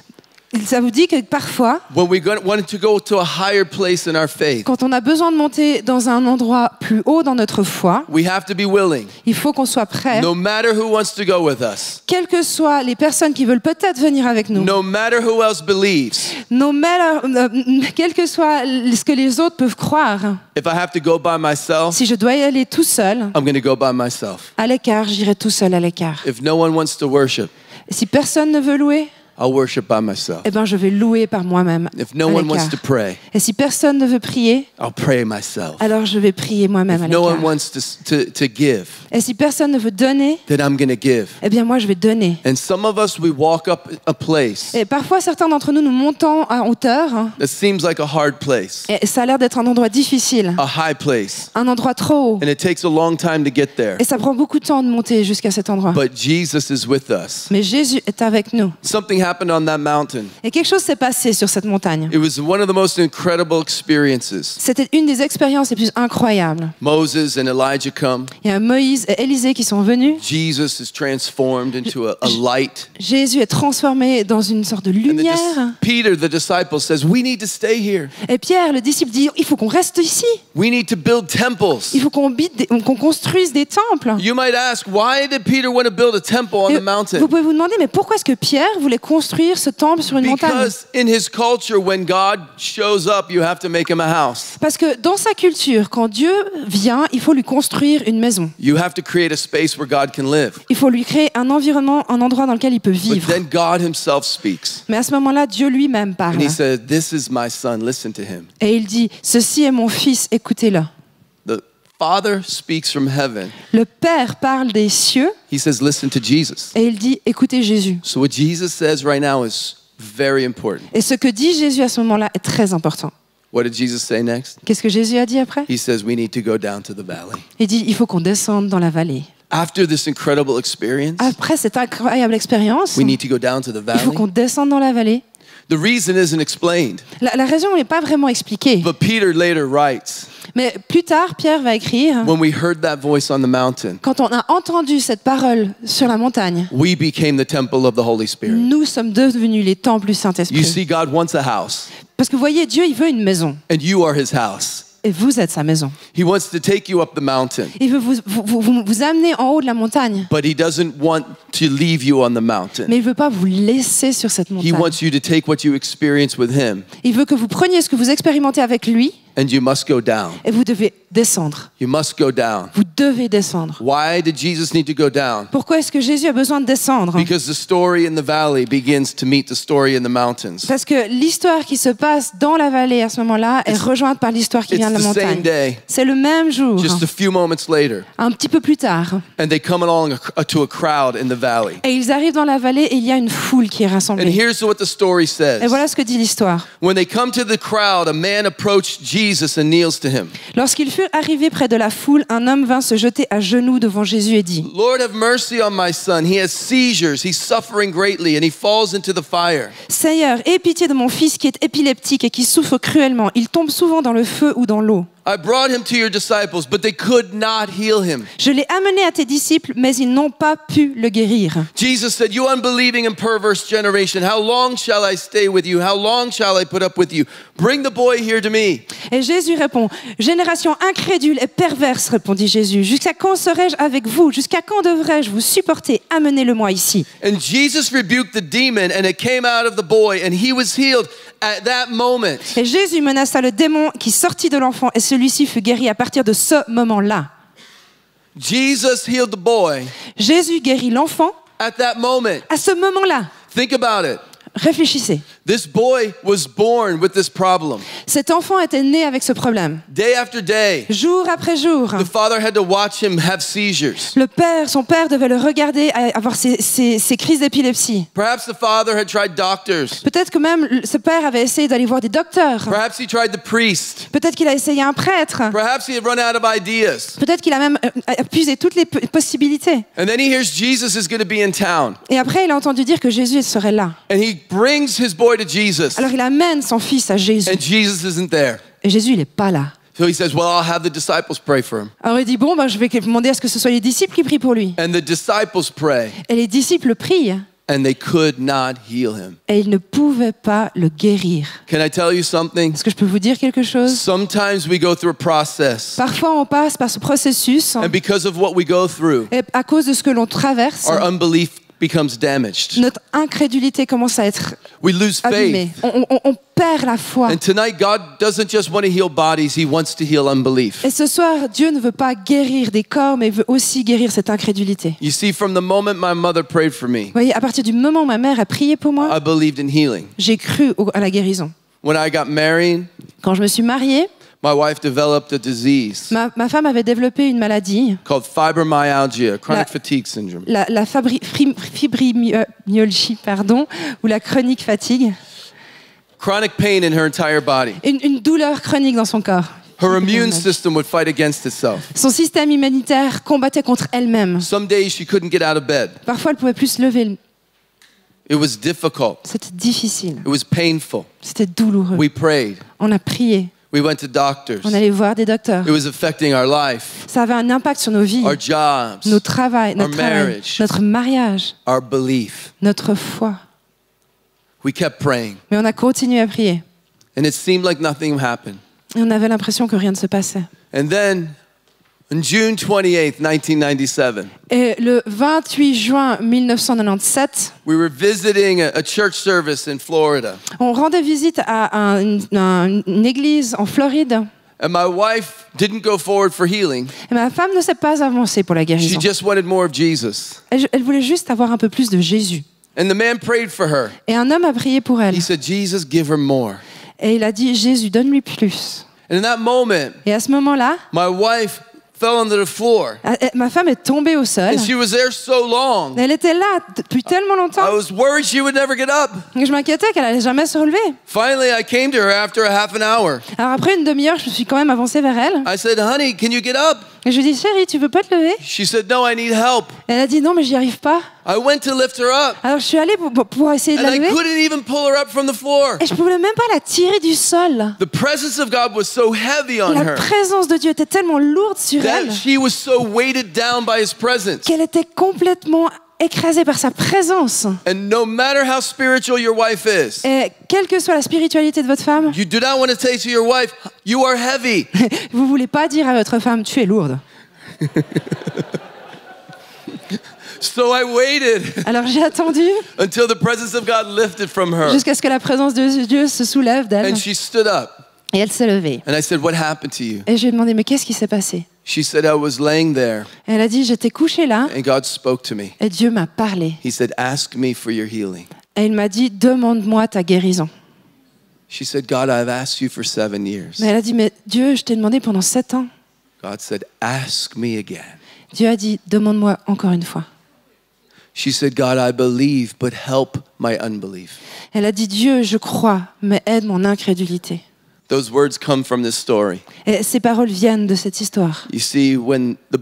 Speaker 5: Ça vous dit que parfois,
Speaker 1: when we want to go to a higher place in our faith,
Speaker 5: quand on a besoin de monter dans un endroit plus haut dans notre foi,
Speaker 1: we have to be willing,
Speaker 5: il faut qu'on soit prêt,
Speaker 1: no matter who wants to go with us,
Speaker 5: quelles que soient les personnes qui veulent peut-être venir avec nous,
Speaker 1: no matter who else believes.
Speaker 5: quel que soit ce que les autres peuvent croire.
Speaker 1: If I have to go by myself,
Speaker 5: Si je dois y aller tout seul,
Speaker 1: I'm going to go by myself.
Speaker 5: à l'écart, j'irai tout seul à l'écart.
Speaker 1: If no one wants to worship,
Speaker 5: Et si personne ne veut louer,
Speaker 1: I'll worship by myself.
Speaker 5: eh ben je vais louer par moi-même.
Speaker 1: If no
Speaker 5: à
Speaker 1: one wants
Speaker 5: l'écart.
Speaker 1: to pray,
Speaker 5: Et si personne ne veut prier,
Speaker 1: I'll pray myself.
Speaker 5: alors je vais prier moi-même à
Speaker 1: If no one
Speaker 5: l'écart.
Speaker 1: wants to give,
Speaker 5: Et si personne ne veut donner,
Speaker 1: then I'm going to give.
Speaker 5: eh bien moi je vais donner.
Speaker 1: And some of us, we walk up a place
Speaker 5: Et parfois certains d'entre nous, nous montons en hauteur,
Speaker 1: that seems like a hard place,
Speaker 5: et ça a l'air d'être un endroit difficile,
Speaker 1: a high place,
Speaker 5: un endroit trop haut.
Speaker 1: and it takes a long time to get there.
Speaker 5: Et ça prend beaucoup de temps de monter jusqu'à cet endroit.
Speaker 1: But Jesus is with us.
Speaker 5: Mais Jésus est avec nous.
Speaker 1: Something happened on that mountain.
Speaker 5: Et quelque chose s'est passé sur cette montagne.
Speaker 1: It was one of the most incredible experiences.
Speaker 5: C'était une des expériences les plus incroyables.
Speaker 1: Moses and Elijah come.
Speaker 5: Il y a Moïse et Élisée qui sont venus.
Speaker 1: Jesus is transformed into a light.
Speaker 5: Jésus est transformé dans une sorte de
Speaker 1: And
Speaker 5: lumière.
Speaker 1: Peter, the disciple, says, we need to stay here.
Speaker 5: Et Pierre, le disciple, dit, il faut qu'on reste ici.
Speaker 1: We need to build temples.
Speaker 5: Il faut qu'on construise des temples.
Speaker 1: You might ask, why did Peter want to build a temple on
Speaker 5: Et
Speaker 1: the mountain?
Speaker 5: vous pouvez vous demander, mais pourquoi est-ce que Pierre voulait construire ce temple sur une montagne?
Speaker 1: Because in his culture, when God shows up, you have to make him a house.
Speaker 5: Parce que dans sa culture, quand Dieu vient, il faut lui construire une maison.
Speaker 1: You have to create a space where God can live.
Speaker 5: Il faut lui créer un environnement, un endroit dans lequel il peut
Speaker 1: But
Speaker 5: vivre.
Speaker 1: then God himself speaks.
Speaker 5: Mais à ce moment-là, Dieu lui-même
Speaker 1: And
Speaker 5: parle.
Speaker 1: he says, this is my son, listen to him.
Speaker 5: Et il dit, ceci est mon fils, écoutez-le.
Speaker 1: The Father speaks from heaven.
Speaker 5: Le Père parle des cieux
Speaker 1: He says, listen to Jesus.
Speaker 5: et il dit, écoutez Jésus.
Speaker 1: So what Jesus says right now is very important.
Speaker 5: Et ce que dit Jésus à ce moment-là est très important.
Speaker 1: What did Jesus say next?
Speaker 5: Qu'est-ce que Jésus a dit après?
Speaker 1: He says, we need to go down to the valley.
Speaker 5: Il dit, il faut qu'on descende dans la vallée.
Speaker 1: After this incredible experience,
Speaker 5: Après cette incroyable expérience,
Speaker 1: we need to go down to the
Speaker 5: il faut qu'on
Speaker 1: valley.
Speaker 5: descende dans la vallée.
Speaker 1: The reason isn't explained,
Speaker 5: La raison n'est pas vraiment expliquée.
Speaker 1: but Peter later writes,
Speaker 5: Mais plus tard, Pierre va écrire,
Speaker 1: when we heard that voice on the mountain,
Speaker 5: quand on a entendu cette parole sur la montagne,
Speaker 1: we became the temple of the Holy Spirit.
Speaker 5: nous sommes devenus les temples du
Speaker 1: You
Speaker 5: Saint-Esprit.
Speaker 1: see, God wants a house,
Speaker 5: Parce que vous voyez, Dieu, il veut une maison.
Speaker 1: and you are his house.
Speaker 5: Et vous êtes sa maison.
Speaker 1: He wants to take you up the mountain,
Speaker 5: Il veut vous amener en haut de la montagne.
Speaker 1: but he doesn't want to leave you on the mountain.
Speaker 5: Mais il ne veut pas vous laisser sur cette
Speaker 1: He
Speaker 5: montagne.
Speaker 1: wants you to take what you experience with him,
Speaker 5: Il veut que vous preniez ce que vous expérimentez avec lui
Speaker 1: and you must go down.
Speaker 5: et vous devez descendre.
Speaker 1: You must go down.
Speaker 5: Vous devez descendre.
Speaker 1: Why did Jesus need to go down?
Speaker 5: Pourquoi est-ce que Jésus a besoin de descendre?
Speaker 1: Because the story in the valley begins to meet the story in the mountains.
Speaker 5: Parce que l'histoire qui se passe dans la vallée à ce moment-là est rejointe par l'histoire qui
Speaker 1: It's
Speaker 5: vient de la
Speaker 1: the same
Speaker 5: montagne.
Speaker 1: day,
Speaker 5: C'est le même jour,
Speaker 1: just a few moments later,
Speaker 5: un petit peu plus tard.
Speaker 1: and they come along to a crowd in the valley.
Speaker 5: Et ils arrivent dans la vallée et il y a une foule qui est
Speaker 1: And
Speaker 5: rassemblée.
Speaker 1: here's what the story says.
Speaker 5: Et voilà ce que dit l'histoire.
Speaker 1: When they come to the crowd, a man approached Jesus and kneels to him.
Speaker 5: Lorsqu'ils furent arrivés près de la foule, un homme vint se jeter à genoux devant Jésus et dit:
Speaker 1: Lord, have mercy on my son. He has seizures. He's suffering greatly, and he falls into the fire.
Speaker 5: Seigneur, aie pitié de mon fils qui est épileptique et qui souffre cruellement. Il tombe souvent dans le feu ou dans l'eau.
Speaker 1: I brought him to your disciples, but they could not heal him.
Speaker 5: Je l'ai amené à tes disciples, mais ils n'ont pas pu le guérir.
Speaker 1: Jesus said, you unbelieving and perverse generation, how long shall I stay with you? How long shall I put up with you? Bring the boy here to me.
Speaker 5: Et Jésus répond: génération incrédule et perverse, répondit Jésus. Jusqu'à quand serai-je avec vous? Jusqu'à quand devrais-je vous supporter? Amenez-le-moi ici.
Speaker 1: And Jesus rebuked the demon, and it came out of the boy, and he was healed at that moment.
Speaker 5: Et Jésus menaça le démon qui sortit de l'enfant et celui-ci fut guéri à partir de ce moment-là.
Speaker 1: Jesus healed the boy
Speaker 5: Jésus guérit l'enfant
Speaker 1: at that moment.
Speaker 5: à ce moment-là.
Speaker 1: Think about it.
Speaker 5: Réfléchissez.
Speaker 1: This boy was born with this problem.
Speaker 5: Cet enfant était né avec ce problème.
Speaker 1: Day after day,
Speaker 5: Jour après jour,
Speaker 1: the father had to watch him have seizures.
Speaker 5: son père devait le regarder avoir ces crises d'épilepsie.
Speaker 1: Perhaps the father had tried doctors.
Speaker 5: Peut-être que même ce père avait essayé d'aller voir des docteurs.
Speaker 1: Perhaps he tried the priest.
Speaker 5: Peut-être qu'il a essayé un prêtre.
Speaker 1: Perhaps he had run out of ideas.
Speaker 5: Peut-être qu'il a même épuisé toutes les possibilités.
Speaker 1: And then he hears Jesus is going to be in town.
Speaker 5: Et après, il a entendu dire que Jésus serait là.
Speaker 1: And he brings his boy to Jesus.
Speaker 5: Alors il amène son fils à Jésus.
Speaker 1: And Jesus isn't there.
Speaker 5: Et Jésus, il n'est pas là.
Speaker 1: So he says, well, I'll have the disciples pray for him.
Speaker 5: Alors il dit, bon, je vais demander à ce que ce soit les disciples qui prient pour lui.
Speaker 1: And the disciples pray.
Speaker 5: Et les disciples prient.
Speaker 1: And they could not heal him.
Speaker 5: Et ils ne pouvaient pas le guérir.
Speaker 1: Can I tell you something?
Speaker 5: Est-ce que je peux vous dire quelque chose?
Speaker 1: Sometimes we go through a process.
Speaker 5: Parfois, on passe par ce processus.
Speaker 1: And because of what we go through,
Speaker 5: Et à cause de ce que l'on traverse,
Speaker 1: our unbelief becomes damaged.
Speaker 5: notre incrédulité commence à être
Speaker 1: We lose
Speaker 5: abîmée.
Speaker 1: faith.
Speaker 5: On perd la foi.
Speaker 1: And tonight, God doesn't just want to heal bodies, He wants to heal unbelief.
Speaker 5: Et ce soir, Dieu ne veut pas guérir des corps, mais il veut aussi guérir cette incrédulité.
Speaker 1: You see, from the moment my mother prayed for me,
Speaker 5: Vous voyez, à partir du moment où ma mère a prié pour moi,
Speaker 1: I believed in healing.
Speaker 5: j'ai cru à la guérison.
Speaker 1: When I got married,
Speaker 5: Quand je me suis mariée,
Speaker 1: my wife developed a disease
Speaker 5: ma femme avait développé une maladie,
Speaker 1: called fibromyalgia, chronic
Speaker 5: La-
Speaker 1: fatigue syndrome.
Speaker 5: la fibromyalgie, ou la chronique fatigue,
Speaker 1: Chronic pain in her entire body.
Speaker 5: une douleur chronique dans son corps.
Speaker 1: Her immune system would fight against itself.
Speaker 5: Son système immunitaire combattait contre elle-même.
Speaker 1: Some days she couldn't get out of bed.
Speaker 5: Parfois, elle ne pouvait plus se lever.
Speaker 1: It was difficult.
Speaker 5: C'était difficile.
Speaker 1: It was painful.
Speaker 5: C'était douloureux.
Speaker 1: We prayed.
Speaker 5: On a prié.
Speaker 1: We went to doctors.
Speaker 5: On allait voir des docteurs.
Speaker 1: It was affecting our life,
Speaker 5: Ça avait un impact sur nos vies,
Speaker 1: our jobs,
Speaker 5: notre travail,
Speaker 1: marriage.
Speaker 5: notre mariage,
Speaker 1: our belief.
Speaker 5: notre foi.
Speaker 1: We kept praying.
Speaker 5: Mais on a continué à prier.
Speaker 1: And it seemed like nothing happened.
Speaker 5: Et on avait l'impression que rien ne se passait.
Speaker 1: And then, on June 28th, 1997,
Speaker 5: Et le 28 juin 1997,
Speaker 1: we were visiting a church service in Florida.
Speaker 5: on rendait visite à une église en Floride.
Speaker 1: And my wife didn't go forward for healing.
Speaker 5: Et ma femme ne s'est pas avancée pour la
Speaker 1: She
Speaker 5: guérison.
Speaker 1: just wanted more of Jesus.
Speaker 5: Elle voulait juste avoir un peu plus de Jésus.
Speaker 1: And the man prayed for her.
Speaker 5: Et un homme a prié pour elle.
Speaker 1: He said, Jesus, give her more.
Speaker 5: Et il a dit, Jésus, donne-lui plus.
Speaker 1: And in that moment,
Speaker 5: Et à ce moment-là,
Speaker 1: my wife fell onto the floor.
Speaker 5: ma femme est tombée au sol.
Speaker 1: And she was there so long.
Speaker 5: Elle était là depuis tellement longtemps
Speaker 1: I was worried she would never get up.
Speaker 5: que je m'inquiétais qu'elle allait jamais se relever.
Speaker 1: Finally, I came to her after a half an hour.
Speaker 5: Alors après une demi-heure, je me suis quand même avancée vers elle.
Speaker 1: I said, honey, can you get up?
Speaker 5: Et je lui ai dit, chérie, tu veux pas te lever?
Speaker 1: She said, no, I need help.
Speaker 5: Elle a dit, non, mais j'y arrive pas.
Speaker 1: I went to lift her up.
Speaker 5: Alors je suis allée pour essayer de
Speaker 1: And
Speaker 5: la
Speaker 1: I
Speaker 5: lever.
Speaker 1: couldn't even pull her up from the floor.
Speaker 5: Et je pouvais même pas la tirer du sol.
Speaker 1: The presence of God was so heavy on
Speaker 5: La
Speaker 1: her
Speaker 5: présence de Dieu était tellement lourde sur elle
Speaker 1: that she was so weighted down by His presence.
Speaker 5: qu'elle était complètement écrasée par sa présence.
Speaker 1: And no matter how spiritual your wife is,
Speaker 5: Et quelle que soit la spiritualité de votre femme,
Speaker 1: you do not want to say to your wife, you are heavy.
Speaker 5: vous voulez pas dire à votre femme, tu es lourde.
Speaker 1: So I waited
Speaker 5: Alors j'ai attendu
Speaker 1: until the presence of God lifted from her.
Speaker 5: jusqu'à ce que la présence de Dieu se soulève d'elle.
Speaker 1: And she stood up.
Speaker 5: Et elle s'est levée.
Speaker 1: And I said, what happened to you?
Speaker 5: Et je lui ai demandé, mais qu'est-ce qui s'est passé?
Speaker 1: She said, I was laying there
Speaker 5: Et elle a dit, j'étais couchée là
Speaker 1: and God spoke to me.
Speaker 5: et Dieu m'a parlé.
Speaker 1: He said, ask me for your healing.
Speaker 5: Et il m'a dit, demande-moi ta guérison.
Speaker 1: She said, God, I've asked you for 7 years.
Speaker 5: Mais elle a dit, mais Dieu, je t'ai demandé pendant 7 ans.
Speaker 1: God said, ask me again.
Speaker 5: Dieu a dit, demande-moi encore une fois.
Speaker 1: She said, God, I believe, but help my unbelief.
Speaker 5: Elle a dit, Dieu, je crois, mais aide mon incrédulité.
Speaker 1: Those words come from this story.
Speaker 5: Et ces paroles viennent de cette histoire.
Speaker 1: You see, when the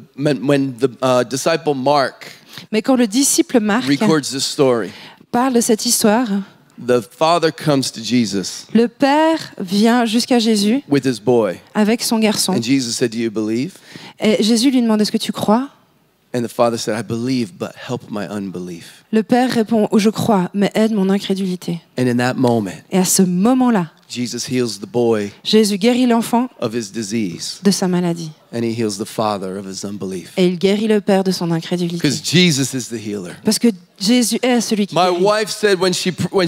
Speaker 1: disciple Mark
Speaker 5: Mais quand le disciple Marc
Speaker 1: records this story,
Speaker 5: parle de cette histoire,
Speaker 1: the father comes to Jesus
Speaker 5: le père vient jusqu'à Jésus
Speaker 1: with his boy.
Speaker 5: avec son garçon.
Speaker 1: And Jesus said, do you believe?
Speaker 5: Et Jésus lui demande, est-ce que tu crois?
Speaker 1: And the father said, I believe, but help my unbelief.
Speaker 5: Le père répond, je crois, mais aide mon incrédulité.
Speaker 1: And in that moment,
Speaker 5: Et à ce moment-là,
Speaker 1: Jesus heals the boy
Speaker 5: Jésus guérit l'enfant
Speaker 1: of his disease,
Speaker 5: de sa maladie.
Speaker 1: and he heals the father of his unbelief.
Speaker 5: Et il guérit le père de son incrédulité.
Speaker 1: Because Jesus is the healer.
Speaker 5: Parce que Jésus est celui qui
Speaker 1: My
Speaker 5: guérit.
Speaker 1: wife said when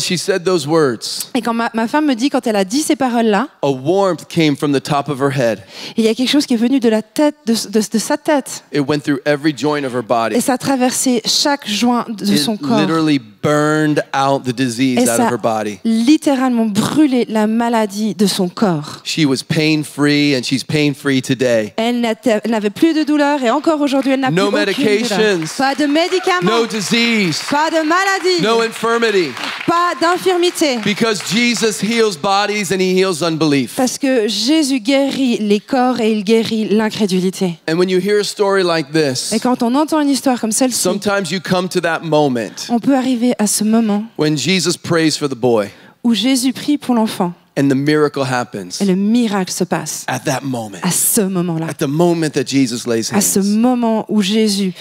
Speaker 1: she said those words,
Speaker 5: Et quand ma femme me dit, quand elle a dit ces paroles-là,
Speaker 1: a warmth came from the top of her head.
Speaker 5: il y a quelque chose qui est venu de la tête, de sa tête.
Speaker 1: It went through every joint of her body.
Speaker 5: Et ça a traversé chaque joint de son
Speaker 1: It
Speaker 5: corps.
Speaker 1: literally burned out the disease
Speaker 5: Et
Speaker 1: out
Speaker 5: ça
Speaker 1: of her body.
Speaker 5: littéralement brûlé la maladie de son corps.
Speaker 1: She was pain-free and she's pain-free today.
Speaker 5: Elle n'avait plus de douleur et encore aujourd'hui elle n'a
Speaker 1: No
Speaker 5: plus aucune douleur.
Speaker 1: medications.
Speaker 5: Pas de médicaments,
Speaker 1: No disease.
Speaker 5: pas de maladie,
Speaker 1: No infirmity.
Speaker 5: pas d'infirmité.
Speaker 1: Because Jesus heals bodies and he heals unbelief.
Speaker 5: Parce que Jésus guérit les corps et il guérit l'incrédulité.
Speaker 1: And when you hear a story like this,
Speaker 5: Et quand on entend une histoire comme celle-ci,
Speaker 1: sometimes you come to that moment
Speaker 5: on peut arriver à ce moment
Speaker 1: when Jesus prays for the boy
Speaker 5: où Jésus prie pour l'enfant
Speaker 1: and the miracle happens
Speaker 5: et le miracle se passe.
Speaker 1: at that moment.
Speaker 5: À ce moment-là,
Speaker 1: At the moment that Jesus lays
Speaker 5: à ce
Speaker 1: hands.
Speaker 5: moment où Jésus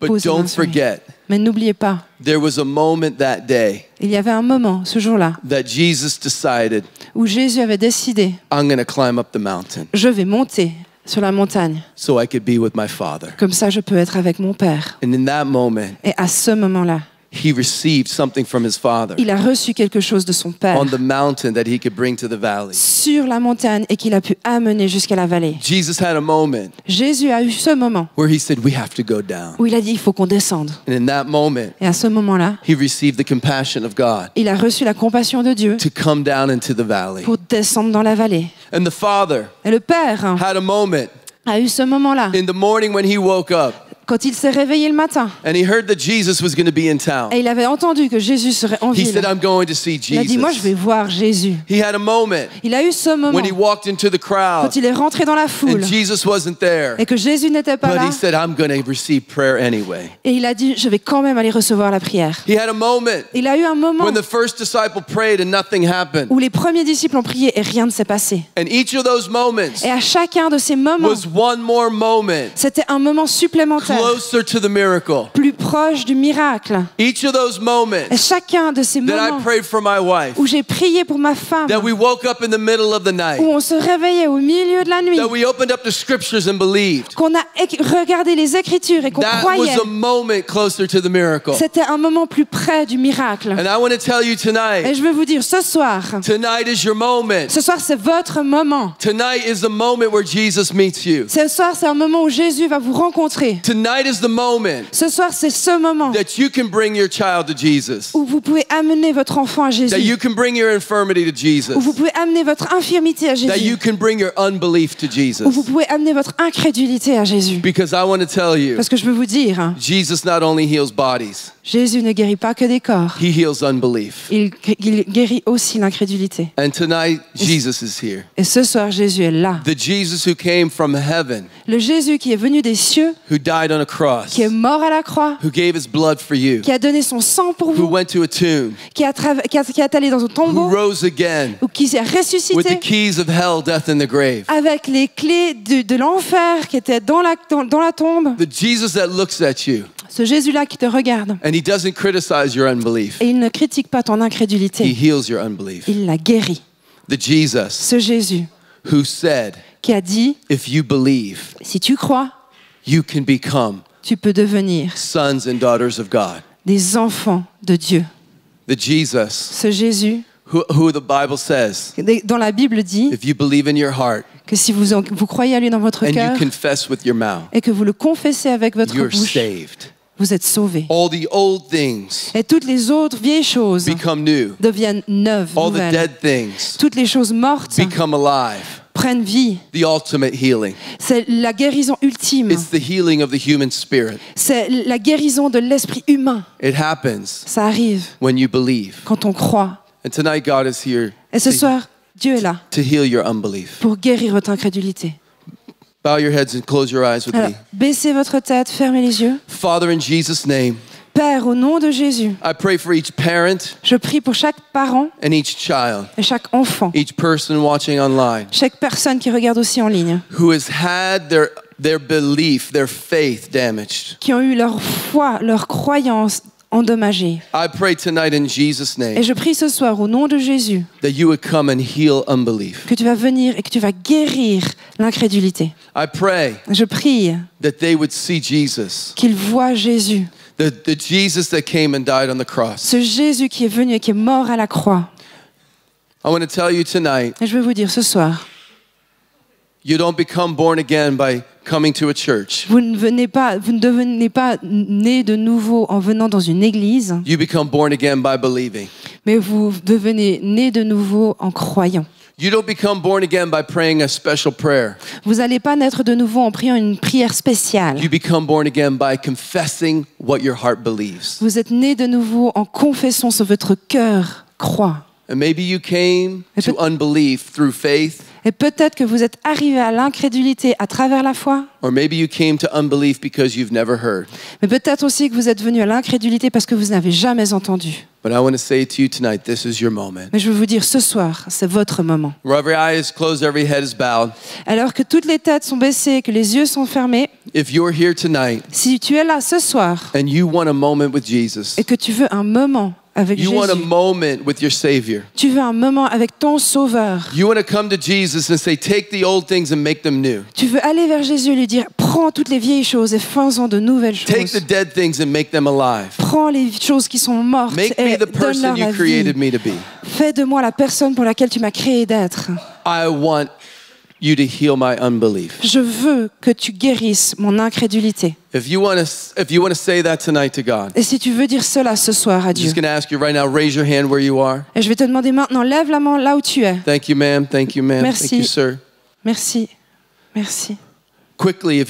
Speaker 1: But
Speaker 5: pose les mains
Speaker 1: don't
Speaker 5: sur lui.
Speaker 1: forget,
Speaker 5: Mais n'oubliez pas,
Speaker 1: there was a moment that day
Speaker 5: il y avait un moment, ce jour-là,
Speaker 1: that Jesus decided,
Speaker 5: où Jésus avait décidé,
Speaker 1: I'm going to climb up the mountain
Speaker 5: je vais monter sur la montagne,
Speaker 1: so I could be with my Father.
Speaker 5: comme ça je peux être avec mon Père.
Speaker 1: And in that moment,
Speaker 5: Et à ce moment-là,
Speaker 1: he received something from his Father
Speaker 5: il a reçu quelque chose de son Père
Speaker 1: on the mountain that he could bring to the valley.
Speaker 5: sur la montagne et qu'il a pu amener jusqu'à la vallée.
Speaker 1: Jesus had a moment
Speaker 5: Jésus a eu ce moment
Speaker 1: where he said, we have to go down.
Speaker 5: où il a dit, il faut qu'on descende.
Speaker 1: And in that moment,
Speaker 5: Et à ce moment-là,
Speaker 1: he received the compassion of God
Speaker 5: il a reçu la compassion de Dieu
Speaker 1: to come down into the valley.
Speaker 5: pour descendre dans la vallée.
Speaker 1: And the Father
Speaker 5: Et le Père
Speaker 1: had a moment
Speaker 5: a eu ce moment-là,
Speaker 1: in the morning when he woke up
Speaker 5: quand il s'est réveillé le matin.
Speaker 1: and he heard that Jesus was going to be in town.
Speaker 5: Et il avait entendu que Jésus serait en
Speaker 1: He
Speaker 5: ville.
Speaker 1: said, I'm going to see
Speaker 5: Il a dit, moi je vais
Speaker 1: Jesus.
Speaker 5: voir Jésus.
Speaker 1: He had a moment
Speaker 5: Il a eu ce moment
Speaker 1: when he walked into the crowd
Speaker 5: quand il est rentré dans la foule
Speaker 1: and Jesus wasn't there.
Speaker 5: et que Jésus n'était pas
Speaker 1: But
Speaker 5: là.
Speaker 1: he said, I'm going to receive prayer anyway.
Speaker 5: Et il a dit, je vais quand même aller recevoir la prière.
Speaker 1: He had a moment
Speaker 5: Il a eu un moment
Speaker 1: when the first disciple prayed and nothing happened.
Speaker 5: où les premiers disciples ont prié et rien ne s'est passé.
Speaker 1: And each of those moments
Speaker 5: Et à chacun de ces moments,
Speaker 1: was one more moment
Speaker 5: c'était un moment supplémentaire,
Speaker 1: closer to the miracle.
Speaker 5: plus proche du miracle.
Speaker 1: Each of those
Speaker 5: Et
Speaker 1: moments
Speaker 5: chacun de ces
Speaker 1: that I
Speaker 5: moments
Speaker 1: prayed for my wife,
Speaker 5: où j'ai prié pour ma femme,
Speaker 1: that we woke up in the middle of the night,
Speaker 5: où on se réveillait au milieu de la nuit,
Speaker 1: that we opened up the scriptures and believed.
Speaker 5: qu'on a regardé les Écritures et qu'on
Speaker 1: That
Speaker 5: croyait,
Speaker 1: was a moment closer to the miracle.
Speaker 5: c'était un moment plus près du miracle.
Speaker 1: And I want to tell you
Speaker 5: Et
Speaker 1: tonight,
Speaker 5: je veux vous dire, ce soir
Speaker 1: tonight is your moment.
Speaker 5: c'est votre moment.
Speaker 1: Tonight is the moment where Jesus meets you.
Speaker 5: Ce soir, c'est un moment où Jésus va vous rencontrer.
Speaker 1: Tonight is the moment
Speaker 5: Ce soir, c'est ce moment
Speaker 1: that you can bring your child to Jesus.
Speaker 5: où vous pouvez amener votre enfant à
Speaker 1: That
Speaker 5: Jésus,
Speaker 1: you can bring your infirmity to Jesus.
Speaker 5: où vous pouvez amener votre infirmité à
Speaker 1: That you
Speaker 5: Jésus,
Speaker 1: can bring your unbelief to
Speaker 5: où
Speaker 1: Jesus.
Speaker 5: vous pouvez amener votre incrédulité à Jésus.
Speaker 1: Because I want to tell you,
Speaker 5: Parce que je veux vous dire,
Speaker 1: Jesus not only heals bodies,
Speaker 5: Jésus ne guérit pas que des corps,
Speaker 1: he heals unbelief.
Speaker 5: il guérit aussi l'incrédulité.
Speaker 1: And tonight, Jesus is here.
Speaker 5: Et ce soir, Jésus est là.
Speaker 1: The Jesus who came from heaven,
Speaker 5: Le Jésus qui est venu des cieux,
Speaker 1: who died on a cross,
Speaker 5: qui est mort à la croix,
Speaker 1: who gave his blood for you,
Speaker 5: qui a donné son sang pour
Speaker 1: who
Speaker 5: vous,
Speaker 1: went to a tomb,
Speaker 5: qui est allé dans un
Speaker 1: who
Speaker 5: tombeau,
Speaker 1: rose again
Speaker 5: ou qui s'est
Speaker 1: with the
Speaker 5: ressuscité
Speaker 1: keys of hell, death, and the grave.
Speaker 5: avec les clés de l'enfer qui étaient dans la tombe.
Speaker 1: The Jesus that looks at you
Speaker 5: Ce Jésus-là qui te regarde.
Speaker 1: and he doesn't criticize your unbelief.
Speaker 5: Et il ne critique pas ton
Speaker 1: He
Speaker 5: incrédulité.
Speaker 1: heals your unbelief.
Speaker 5: Il la guérit.
Speaker 1: The Jesus
Speaker 5: Ce Jésus
Speaker 1: who said,
Speaker 5: qui a dit,
Speaker 1: if you believe,
Speaker 5: si tu crois,
Speaker 1: you can become
Speaker 5: tu peux devenir
Speaker 1: sons and daughters of God.
Speaker 5: des enfants de Dieu.
Speaker 1: The Jesus
Speaker 5: Ce Jésus,
Speaker 1: who the Bible says,
Speaker 5: dans la Bible dit
Speaker 1: if you believe in your heart
Speaker 5: que si vous croyez à lui dans votre
Speaker 1: and
Speaker 5: cœur
Speaker 1: you confess with your mouth,
Speaker 5: et que vous le confessez avec votre
Speaker 1: you're
Speaker 5: bouche,
Speaker 1: saved.
Speaker 5: vous êtes sauvés.
Speaker 1: All the old things
Speaker 5: Et toutes les autres vieilles choses
Speaker 1: become new.
Speaker 5: deviennent neuves,
Speaker 1: All the
Speaker 5: nouvelles.
Speaker 1: dead things
Speaker 5: Toutes les choses mortes
Speaker 1: become alive.
Speaker 5: prennent vie.
Speaker 1: The ultimate healing.
Speaker 5: C'est la guérison ultime.
Speaker 1: It's the healing of the human spirit.
Speaker 5: C'est la guérison de l'esprit humain.
Speaker 1: It happens
Speaker 5: Ça arrive
Speaker 1: when you believe.
Speaker 5: quand on croit.
Speaker 1: And tonight God is here
Speaker 5: Et ce soir, Dieu est là
Speaker 1: to heal your unbelief.
Speaker 5: pour guérir votre incrédulité.
Speaker 1: Bow your heads and close your eyes with
Speaker 5: Alors,
Speaker 1: me.
Speaker 5: baissez votre tête, fermez les yeux.
Speaker 1: Father, in Jesus' name,
Speaker 5: Père, au nom de Jésus,
Speaker 1: I pray for each parent
Speaker 5: je prie pour chaque parent
Speaker 1: and each child,
Speaker 5: et chaque enfant,
Speaker 1: each person watching online
Speaker 5: chaque personne qui regarde aussi en ligne,
Speaker 1: who has had their belief, their faith damaged.
Speaker 5: qui ont eu leur foi, leur croyance endommagée.
Speaker 1: I pray tonight in Jesus'
Speaker 5: Et
Speaker 1: name
Speaker 5: je prie ce soir au nom de Jésus
Speaker 1: that you would come and heal unbelief.
Speaker 5: que tu vas venir et que tu vas guérir l'incrédulité.
Speaker 1: I pray
Speaker 5: Je prie
Speaker 1: that they would see Jesus,
Speaker 5: qu'ils voient Jésus,
Speaker 1: the Jesus that came and died on the cross.
Speaker 5: ce Jésus qui est venu et qui est mort à la croix.
Speaker 1: I want to tell you tonight,
Speaker 5: Et je veux vous dire ce soir,
Speaker 1: you don't become born again by coming to a church.
Speaker 5: Vous ne devenez pas né de nouveau en venant dans une église,
Speaker 1: You become born again by believing.
Speaker 5: mais vous devenez né de nouveau en croyant.
Speaker 1: You don't become born again by praying a special prayer.
Speaker 5: Vous n'allez pas naître de nouveau en priant une prière spéciale.
Speaker 1: You become born again by confessing what your heart believes.
Speaker 5: Vous êtes né de nouveau en confessant ce que votre cœur croit.
Speaker 1: And maybe you came to unbelief through faith,
Speaker 5: Et peut-être que vous êtes arrivé à l'incrédulité à travers la foi,
Speaker 1: or maybe you came to unbelief because you've never heard.
Speaker 5: mais peut-être aussi que vous êtes venu à l'incrédulité parce que vous n'avez jamais entendu.
Speaker 1: But I want to say to you tonight, this is your moment.
Speaker 5: Mais je veux vous dire, ce soir, c'est votre moment.
Speaker 1: Where every eye is closed, every head is bowed.
Speaker 5: Alors que toutes les têtes sont baissées, que les yeux sont fermés,
Speaker 1: If you're here tonight
Speaker 5: si tu es là ce soir
Speaker 1: and you want a moment with Jesus,
Speaker 5: et que tu veux un moment avec
Speaker 1: you want a
Speaker 5: Jésus,
Speaker 1: moment with your Savior,
Speaker 5: tu veux un moment avec ton Sauveur,
Speaker 1: you want to come to Jesus and say, take the old things and make them new.
Speaker 5: tu veux aller vers Jésus et lui dire, prends toutes les vieilles choses et fais-en de nouvelles
Speaker 1: Take the
Speaker 5: choses.
Speaker 1: dead things and make them alive.
Speaker 5: Prends les choses qui sont mortes
Speaker 1: Make
Speaker 5: et
Speaker 1: me the person
Speaker 5: donne-leur
Speaker 1: you
Speaker 5: la vie.
Speaker 1: created me to be.
Speaker 5: Fais de moi la personne pour laquelle tu m'as créé d'être.
Speaker 1: I want you to heal my unbelief.
Speaker 5: Je veux que tu guérisses mon incrédulité.
Speaker 1: If you want to say that tonight to God,
Speaker 5: Et si tu veux dire cela ce soir à
Speaker 1: I'm
Speaker 5: Dieu,
Speaker 1: just going to ask you right now, raise your hand where you are.
Speaker 5: et je vais te demander maintenant, lève la main là où tu es.
Speaker 1: Thank you, ma'am. Thank you, ma'am.
Speaker 5: Merci.
Speaker 1: Thank you, sir.
Speaker 5: Merci. Merci.
Speaker 1: Quickly,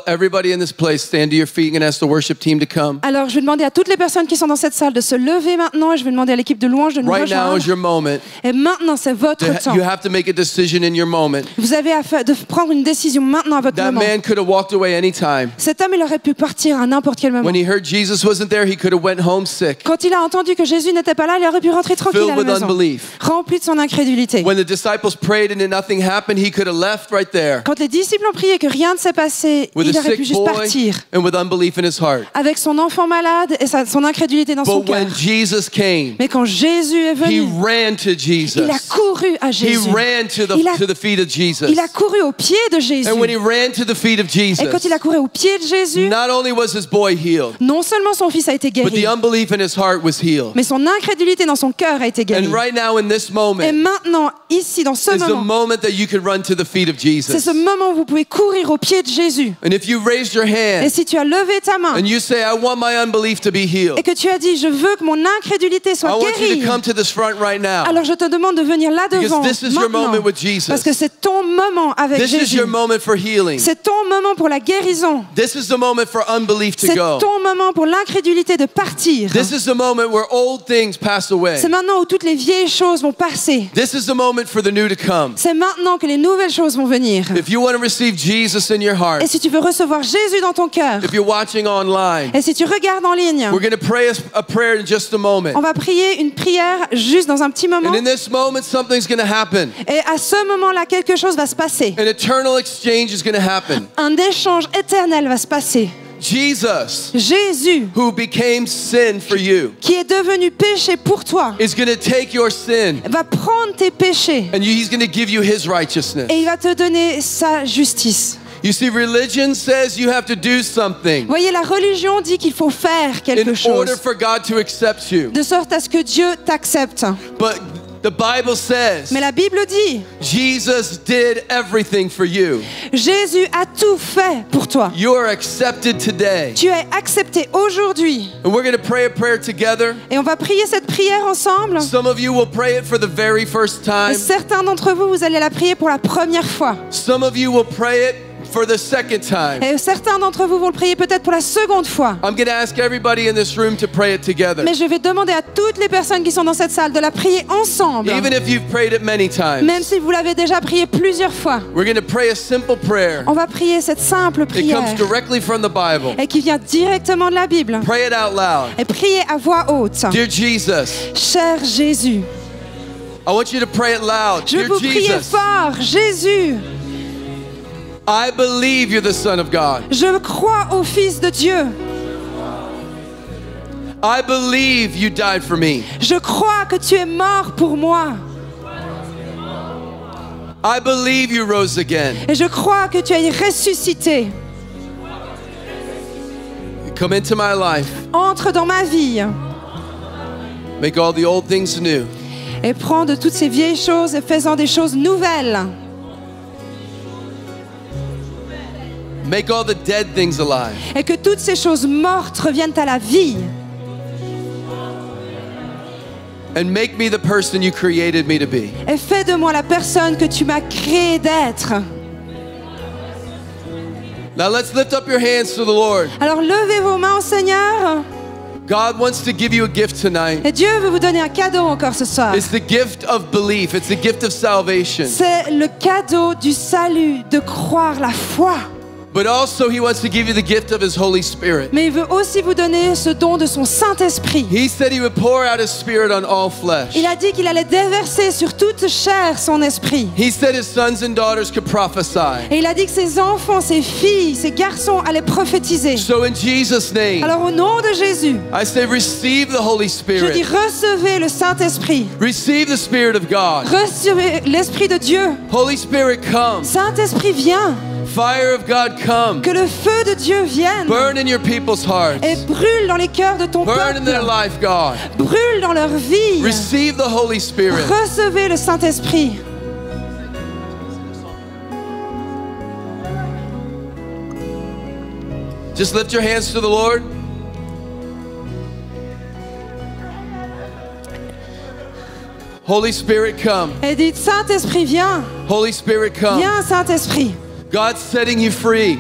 Speaker 1: everybody in this place, stand to your feet and ask the worship team to come.
Speaker 5: Alors, je vais demander à toutes les personnes qui sont dans cette salle de se lever maintenant et je vais demander à l'équipe de louange de nous
Speaker 1: Right now
Speaker 5: rejoindre.
Speaker 1: is your moment.
Speaker 5: Et maintenant, c'est votre temps.
Speaker 1: You have to make a decision in your moment.
Speaker 5: Vous avez à de prendre une décision maintenant à votre
Speaker 1: That
Speaker 5: moment.
Speaker 1: man could have walked away anytime.
Speaker 5: Cet homme, il aurait pu partir à n'importe quel moment.
Speaker 1: When he heard Jesus wasn't there, he could have went home sick,
Speaker 5: Quand il a entendu que Jésus n'était pas là, il aurait pu rentrer tranquille
Speaker 1: filled
Speaker 5: à la
Speaker 1: with
Speaker 5: maison,
Speaker 1: unbelief.
Speaker 5: rempli de son incrédulité.
Speaker 1: When the disciples prayed and then nothing happened, he could have left right there
Speaker 5: Quand les disciples ont prié que rien ne s'est passé,
Speaker 1: with
Speaker 5: il
Speaker 1: a
Speaker 5: aurait pu
Speaker 1: sick
Speaker 5: juste
Speaker 1: boy
Speaker 5: partir
Speaker 1: and with unbelief in his heart.
Speaker 5: avec son enfant malade et son incrédulité dans son
Speaker 1: But
Speaker 5: cœur.
Speaker 1: when Jesus came,
Speaker 5: Mais quand Jésus est
Speaker 1: he
Speaker 5: venu,
Speaker 1: ran to Jesus.
Speaker 5: il a couru à
Speaker 1: He
Speaker 5: Jésus.
Speaker 1: ran to the feet of Jesus.
Speaker 5: Il a couru aux pieds de Jésus.
Speaker 1: And when he ran to the feet of
Speaker 5: Et quand il
Speaker 1: Jesus,
Speaker 5: a couru aux pieds de Jésus,
Speaker 1: not only was his boy healed,
Speaker 5: non seulement son fils a été
Speaker 1: but the
Speaker 5: guéri,
Speaker 1: unbelief in his heart was healed.
Speaker 5: mais son incrédulité dans son cœur a été guérie.
Speaker 1: And right now in this
Speaker 5: Et
Speaker 1: moment
Speaker 5: maintenant, ici, dans ce
Speaker 1: is the
Speaker 5: moment,
Speaker 1: moment that you could run to the feet of
Speaker 5: c'est
Speaker 1: Jesus.
Speaker 5: ce moment où vous pouvez courir aux pieds de Jésus.
Speaker 1: And if you raised your
Speaker 5: Et
Speaker 1: hand
Speaker 5: si tu as levé ta main
Speaker 1: and you say, I want my unbelief to be healed,
Speaker 5: et que tu as dit, je veux que mon incrédulité
Speaker 1: I
Speaker 5: soit
Speaker 1: want you
Speaker 5: guérie,
Speaker 1: to come to this front right now.
Speaker 5: alors je te demande de venir là devant
Speaker 1: Because this is your
Speaker 5: maintenant,
Speaker 1: moment with Jesus.
Speaker 5: parce que c'est ton moment avec
Speaker 1: This is
Speaker 5: Jésus.
Speaker 1: your moment for healing.
Speaker 5: C'est ton moment pour la guérison.
Speaker 1: This is the moment for unbelief to
Speaker 5: C'est
Speaker 1: go.
Speaker 5: ton moment pour l'incrédulité de partir.
Speaker 1: This is the moment where old things pass away.
Speaker 5: C'est maintenant où toutes les vieilles choses vont passer.
Speaker 1: This is the moment for the new to come.
Speaker 5: C'est maintenant que les nouvelles choses vont venir.
Speaker 1: If you want to receive Jesus in your heart,
Speaker 5: Et si tu veux recevoir Jésus dans ton cœur,
Speaker 1: if you're watching online,
Speaker 5: et si tu regardes en ligne,
Speaker 1: we're going to pray a prayer in just a moment.
Speaker 5: on va prier une prière juste dans un petit moment.
Speaker 1: And in this moment, something's going to happen.
Speaker 5: Et à ce moment-là, quelque chose va se passer.
Speaker 1: An eternal exchange is going to happen.
Speaker 5: Un échange éternel va se passer.
Speaker 1: Jesus,
Speaker 5: Jésus,
Speaker 1: who became sin for you,
Speaker 5: qui est devenu péché pour toi,
Speaker 1: is going to take your sin
Speaker 5: va prendre tes péchés
Speaker 1: and he's going to give you his righteousness.
Speaker 5: et il va te donner sa justice.
Speaker 1: You see, religion says you have to do something
Speaker 5: Voyez, la religion dit qu'il faut faire quelque
Speaker 1: in order
Speaker 5: chose,
Speaker 1: for God to accept you.
Speaker 5: de sorte à ce que Dieu t'accepte.
Speaker 1: But the Bible says
Speaker 5: Mais la Bible dit,
Speaker 1: Jesus did everything for you.
Speaker 5: Jésus a tout fait pour toi.
Speaker 1: You are accepted today.
Speaker 5: Tu es accepté aujourd'hui.
Speaker 1: And we're going to pray a prayer together.
Speaker 5: Et on va prier cette prière ensemble.
Speaker 1: Some of you will pray it for the very first
Speaker 5: Et
Speaker 1: time.
Speaker 5: certains d'entre vous, vous allez la prier pour la première fois.
Speaker 1: Some of you will pray it for the second time.
Speaker 5: Et certains d'entre vous vont le prier peut-être pour la seconde fois.
Speaker 1: I'm going to ask everybody in this room to pray it together.
Speaker 5: Mais je vais demander à toutes les personnes qui sont dans cette salle de la prier ensemble.
Speaker 1: Even if you've prayed it many
Speaker 5: Même
Speaker 1: times.
Speaker 5: si vous l'avez déjà prié plusieurs fois.
Speaker 1: We're going to pray a simple prayer.
Speaker 5: On va prier cette simple
Speaker 1: It
Speaker 5: prière
Speaker 1: comes directly from the Bible.
Speaker 5: et qui vient directement de la Bible.
Speaker 1: Pray it out loud.
Speaker 5: Et prier à voix haute.
Speaker 1: Dear Jesus,
Speaker 5: Cher Jésus,
Speaker 1: I want you to pray it loud.
Speaker 5: je veux
Speaker 1: Dear
Speaker 5: vous prier
Speaker 1: Jesus,
Speaker 5: fort. Jésus,
Speaker 1: I believe you're the Son of God.
Speaker 5: je crois au Fils de Dieu.
Speaker 1: I believe you died for me.
Speaker 5: Je crois que tu es mort pour moi.
Speaker 1: I believe you rose again.
Speaker 5: Et je crois que tu es ressuscité.
Speaker 1: Come into my life.
Speaker 5: Entre dans ma vie
Speaker 1: Make all the old things new.
Speaker 5: et prends de toutes ces vieilles choses et fais-en des choses nouvelles.
Speaker 1: Make all the dead things alive.
Speaker 5: Et que toutes ces choses mortes reviennent à la vie.
Speaker 1: And make me the person you created me to be.
Speaker 5: Et fais de moi la personne que tu m'as créé d'être.
Speaker 1: Now let's lift up your hands to the Lord.
Speaker 5: Alors levez vos mains au Seigneur.
Speaker 1: God wants to give you a gift tonight.
Speaker 5: Et Dieu veut vous donner un cadeau encore ce soir.
Speaker 1: It's the gift of belief. It's the gift of salvation.
Speaker 5: C'est le cadeau du salut, de croire, la foi.
Speaker 1: But also he wants to give you the gift of his Holy Spirit.
Speaker 5: Mais il veut aussi vous donner ce don de son Saint-Esprit.
Speaker 1: He said he would pour out his Spirit on all flesh.
Speaker 5: Il a dit qu'il allait déverser sur toute chair son esprit.
Speaker 1: He said his sons and daughters could prophesy.
Speaker 5: Et il a dit que ses enfants, ses filles, ses garçons allaient prophétiser.
Speaker 1: So in Jesus' name,
Speaker 5: Alors au nom de Jésus,
Speaker 1: I say receive the Holy
Speaker 5: je dis
Speaker 1: Spirit.
Speaker 5: recevez le Saint-Esprit.
Speaker 1: Receive the Spirit of God.
Speaker 5: Recevez l'Esprit de Dieu.
Speaker 1: Holy Spirit, come.
Speaker 5: Saint-Esprit, viens.
Speaker 1: Fire of God, come.
Speaker 5: Que le feu de Dieu vienne
Speaker 1: Burn in your people's hearts.
Speaker 5: et brûle dans les cœurs de ton
Speaker 1: Burn in their
Speaker 5: peuple.
Speaker 1: life, God.
Speaker 5: Brûle dans leur vie.
Speaker 1: Receive the Holy Spirit.
Speaker 5: Recevez le Saint-Esprit.
Speaker 1: Just lift your hands to the Lord. Holy Spirit, come.
Speaker 5: Et dites, Saint-Esprit, viens.
Speaker 1: Holy Spirit, come.
Speaker 5: Viens, Saint-Esprit.
Speaker 1: God's setting you free.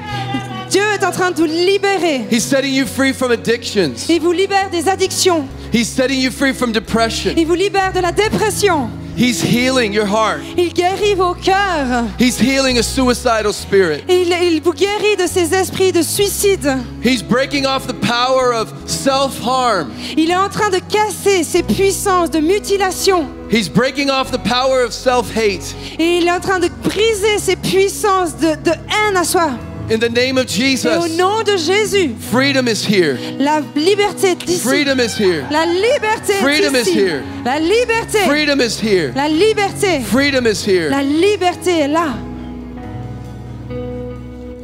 Speaker 5: Dieu est en train de vous libérer.
Speaker 1: He's setting you free from addictions.
Speaker 5: Il vous libère des addictions.
Speaker 1: He's setting you free from depression.
Speaker 5: Il vous libère de la dépression.
Speaker 1: He's healing your heart.
Speaker 5: Il guérit vos cœurs.
Speaker 1: He's healing a suicidal spirit.
Speaker 5: Il vous guérit de ces esprits de suicide.
Speaker 1: He's breaking off the power of self-harm.
Speaker 5: Il est en train de casser ces puissances de mutilation.
Speaker 1: He's breaking off the power of self-hate.
Speaker 5: Et il est en train de briser ces puissances de haine à soi.
Speaker 1: In the name of
Speaker 5: Et au
Speaker 1: Jesus,
Speaker 5: nom de Jésus,
Speaker 1: freedom is here.
Speaker 5: la liberté est ici.
Speaker 1: Freedom is here.
Speaker 5: La liberté
Speaker 1: Freedom
Speaker 5: est
Speaker 1: is
Speaker 5: ici.
Speaker 1: here.
Speaker 5: La liberté.
Speaker 1: Freedom is here.
Speaker 5: La liberté.
Speaker 1: Freedom is here.
Speaker 5: La liberté est là.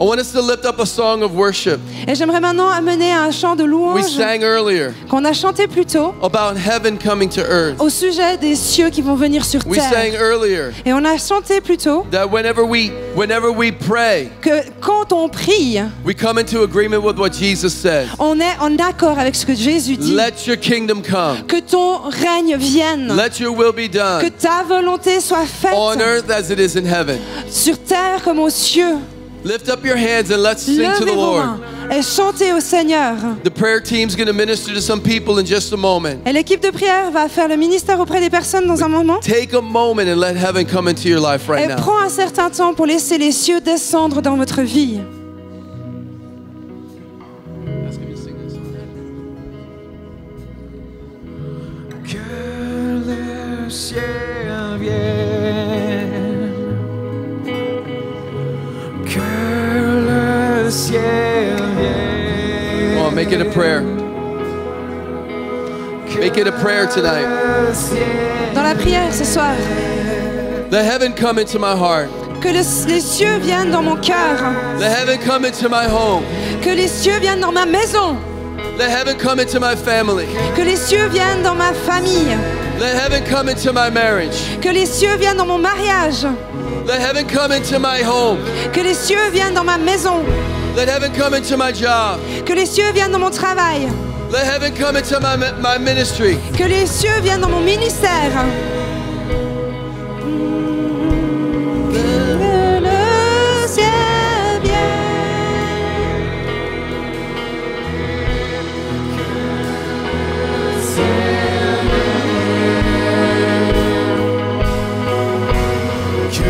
Speaker 1: I want us to lift up a song of worship.
Speaker 5: Et j'aimerais maintenant amener un chant de
Speaker 1: We
Speaker 5: louange
Speaker 1: sang earlier
Speaker 5: qu'on a chanté plus tôt
Speaker 1: about heaven coming to earth.
Speaker 5: au sujet des cieux qui vont venir sur
Speaker 1: We sang
Speaker 5: terre.
Speaker 1: earlier
Speaker 5: Et on a chanté plus tôt
Speaker 1: that whenever we pray,
Speaker 5: que quand on prie,
Speaker 1: we come into agreement with what Jesus said.
Speaker 5: on est en accord avec ce que Jésus dit.
Speaker 1: Let your kingdom come.
Speaker 5: Que ton règne vienne.
Speaker 1: Let your will be
Speaker 5: Que
Speaker 1: done
Speaker 5: ta volonté soit
Speaker 1: on
Speaker 5: faite
Speaker 1: earth as it is in heaven.
Speaker 5: sur terre comme aux cieux.
Speaker 1: Lift up your hands and let's sing to the
Speaker 5: Levez vos
Speaker 1: Lord.
Speaker 5: mains et chantez au Seigneur.
Speaker 1: The prayer team's going to minister to some people in just a moment.
Speaker 5: Et l'équipe de prière va faire le ministère auprès des personnes dans un moment.
Speaker 1: Take a moment and let heaven come into your life right
Speaker 5: Et
Speaker 1: now.
Speaker 5: prends un certain temps pour laisser les cieux descendre dans votre vie.
Speaker 6: Que le ciel vienne, que le ciel vienne.
Speaker 1: Come on, make it a prayer. Make it a prayer tonight.
Speaker 5: Dans la prière ce soir,
Speaker 1: Let heaven come into my heart.
Speaker 5: que les cieux viennent dans mon cœur.
Speaker 1: Let heaven come into my home.
Speaker 5: Que les cieux viennent dans ma maison.
Speaker 1: Let heaven come into my family.
Speaker 5: Que les cieux viennent dans ma famille.
Speaker 1: Let heaven come into my marriage.
Speaker 5: Que les cieux viennent dans mon mariage.
Speaker 1: Let heaven come into my home.
Speaker 5: Que les cieux viennent dans ma maison.
Speaker 1: Let heaven come into my job.
Speaker 5: Que les cieux viennent dans mon travail.
Speaker 1: Let heaven come into my ministry.
Speaker 5: Que les cieux viennent dans mon ministère. Que le ciel vienne.
Speaker 6: Que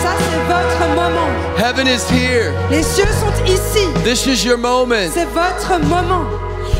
Speaker 5: Ça, c'est votre moment.
Speaker 1: Heaven is here.
Speaker 5: Les cieux sont ici.
Speaker 1: This is your moment.
Speaker 5: C'est votre moment.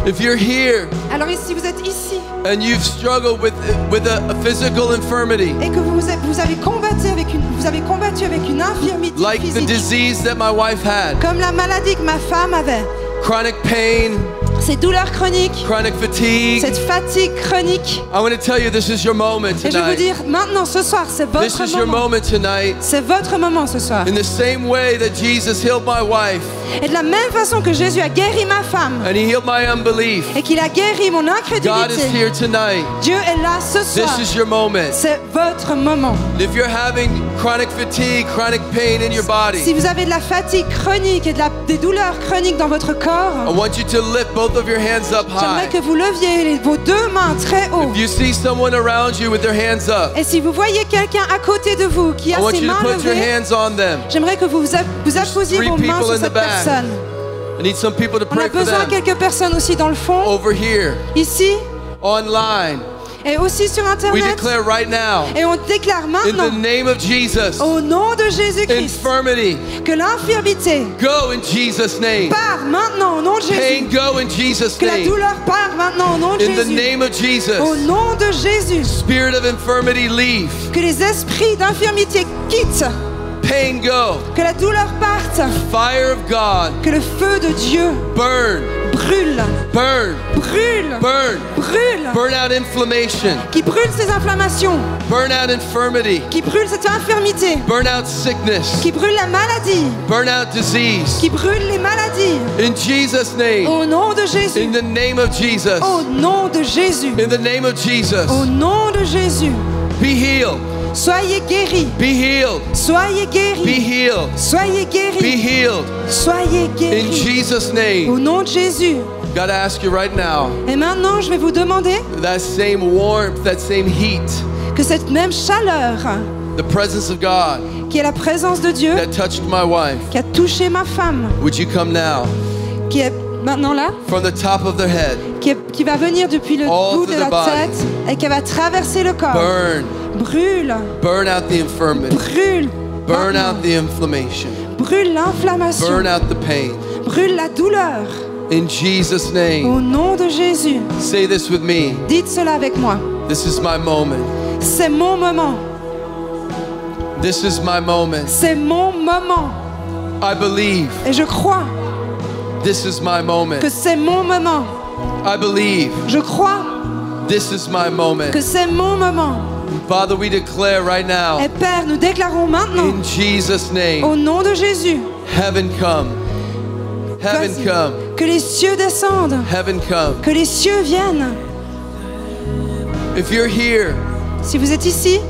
Speaker 1: If you're here
Speaker 5: Alors si vous êtes ici
Speaker 1: and you've struggled with a physical infirmity,
Speaker 5: et que vous avez combattu avec une infirmité
Speaker 1: like the
Speaker 5: physique,
Speaker 1: disease that my wife had,
Speaker 5: comme la maladie que ma femme avait,
Speaker 1: chronic pain,
Speaker 5: ces douleurs chroniques,
Speaker 1: chronic fatigue,
Speaker 5: cette fatigue chronique,
Speaker 1: I want to tell you this is your moment
Speaker 5: et je veux vous
Speaker 1: tonight.
Speaker 5: dire maintenant ce soir, c'est
Speaker 1: This
Speaker 5: votre
Speaker 1: is your
Speaker 5: moment.
Speaker 1: moment tonight.
Speaker 5: C'est votre moment ce soir.
Speaker 1: In the same way that Jesus healed my wife
Speaker 5: Et de la même façon que Jésus a guéri ma femme
Speaker 1: and he healed my unbelief,
Speaker 5: et qu'il a guéri mon
Speaker 1: God is
Speaker 5: incrédulité,
Speaker 1: here tonight.
Speaker 5: Dieu est là ce soir.
Speaker 1: This is your moment.
Speaker 5: C'est votre moment.
Speaker 1: If you're having chronic fatigue, chronic pain in your
Speaker 5: Si
Speaker 1: body,
Speaker 5: vous avez de la fatigue chronique et des douleurs chroniques dans votre
Speaker 1: I
Speaker 5: corps,
Speaker 1: want you to lift both of your hands up
Speaker 5: j'aimerais
Speaker 1: high.
Speaker 5: que vous leviez vos deux mains très haut.
Speaker 1: If you see someone around you with their hands up,
Speaker 5: Et si vous voyez quelqu'un à côté de vous qui
Speaker 1: I
Speaker 5: a
Speaker 1: want
Speaker 5: ses
Speaker 1: you to
Speaker 5: mains
Speaker 1: put your
Speaker 5: levées,
Speaker 1: hands on them.
Speaker 5: j'aimerais que vous apposiez
Speaker 1: three
Speaker 5: vos mains
Speaker 1: people
Speaker 5: sur
Speaker 1: in the
Speaker 5: cette
Speaker 1: back.
Speaker 5: personne.
Speaker 1: I need some people to
Speaker 5: On a
Speaker 1: pray for
Speaker 5: besoin de
Speaker 1: them.
Speaker 5: quelques personnes aussi dans le fond,
Speaker 1: Over here,
Speaker 5: ici,
Speaker 1: online,
Speaker 5: et aussi sur
Speaker 1: we
Speaker 5: Internet.
Speaker 1: declare right now,
Speaker 5: Et on déclare
Speaker 1: in the
Speaker 5: maintenant,
Speaker 1: name of Jesus,
Speaker 5: au nom de Jésus-Christ,
Speaker 1: infirmity,
Speaker 5: que l'infirmité
Speaker 1: go in Jesus' name.
Speaker 5: part maintenant au nom de
Speaker 1: Pain,
Speaker 5: Jésus.
Speaker 1: go in Jesus'
Speaker 5: Que la
Speaker 1: name.
Speaker 5: douleur part maintenant au nom de
Speaker 1: In the
Speaker 5: Jésus.
Speaker 1: name of
Speaker 5: Au
Speaker 1: Jesus,
Speaker 5: nom de Jésus.
Speaker 1: spirit of infirmity, leave.
Speaker 5: Que les esprits d'infirmité quittent.
Speaker 1: Pain, go.
Speaker 5: Que la douleur parte.
Speaker 1: Fire of God,
Speaker 5: Que le feu de Dieu
Speaker 1: burn,
Speaker 5: brûle.
Speaker 1: burn,
Speaker 5: Brûle.
Speaker 1: burn.
Speaker 5: Brûle.
Speaker 1: Burn out inflammation.
Speaker 5: Qui brûle ces inflammations.
Speaker 1: Burn out infirmity.
Speaker 5: Qui brûle cette infirmité.
Speaker 1: Burn out sickness.
Speaker 5: Qui brûle la maladie.
Speaker 1: Burn out disease.
Speaker 5: Qui brûle les maladies.
Speaker 1: In Jesus' name.
Speaker 5: Au nom de Jésus.
Speaker 1: In the name of Jesus.
Speaker 5: Au nom de Jésus.
Speaker 1: In the name of Jesus.
Speaker 5: Au nom de Jésus.
Speaker 1: Be healed.
Speaker 5: Soyez guéris.
Speaker 1: Be healed.
Speaker 5: Soyez
Speaker 1: Be
Speaker 5: guéris.
Speaker 1: healed.
Speaker 5: Soyez
Speaker 1: Be
Speaker 5: guéris.
Speaker 1: healed.
Speaker 5: Soyez
Speaker 1: In
Speaker 5: guéris.
Speaker 1: Jesus' name.
Speaker 5: Au nom de Jésus.
Speaker 1: Gotta ask you right now,
Speaker 5: Et maintenant, je vais vous demander
Speaker 1: that same warmth, that same heat,
Speaker 5: que cette même chaleur
Speaker 1: the presence of God
Speaker 5: qui est la présence de Dieu,
Speaker 1: that touched my wife,
Speaker 5: qui a touché ma femme,
Speaker 1: would you come now?
Speaker 5: qui est maintenant là,
Speaker 1: From the top of their head,
Speaker 5: qui va venir depuis le
Speaker 1: All
Speaker 5: bout
Speaker 1: through
Speaker 5: de
Speaker 1: the
Speaker 5: la
Speaker 1: body.
Speaker 5: tête et qui va traverser le corps.
Speaker 1: burn,
Speaker 5: Brûle,
Speaker 1: burn out the infirmity,
Speaker 5: brûle,
Speaker 1: burn
Speaker 5: maintenant.
Speaker 1: out the inflammation,
Speaker 5: Brûle l'inflammation,
Speaker 1: burn out the pain.
Speaker 5: brûle la douleur.
Speaker 1: In Jesus' name,
Speaker 5: Au nom de Jésus,
Speaker 1: say this with me.
Speaker 5: dites cela avec moi.
Speaker 1: This is my moment.
Speaker 5: C'est mon moment.
Speaker 1: This is my moment.
Speaker 5: C'est mon moment.
Speaker 1: I believe.
Speaker 5: Et je crois
Speaker 1: This is my moment.
Speaker 5: que c'est mon moment.
Speaker 1: I believe.
Speaker 5: Je crois
Speaker 1: This is my moment.
Speaker 5: que c'est mon moment.
Speaker 1: Father, we declare right now,
Speaker 5: Et Père, nous déclarons maintenant,
Speaker 1: in Jesus' name,
Speaker 5: au nom de Jésus,
Speaker 1: heaven come. Heaven
Speaker 5: vas-y,
Speaker 1: come.
Speaker 5: que les cieux descendent,
Speaker 1: Heaven come.
Speaker 5: que les cieux viennent.
Speaker 1: If you're here
Speaker 5: Si vous êtes ici,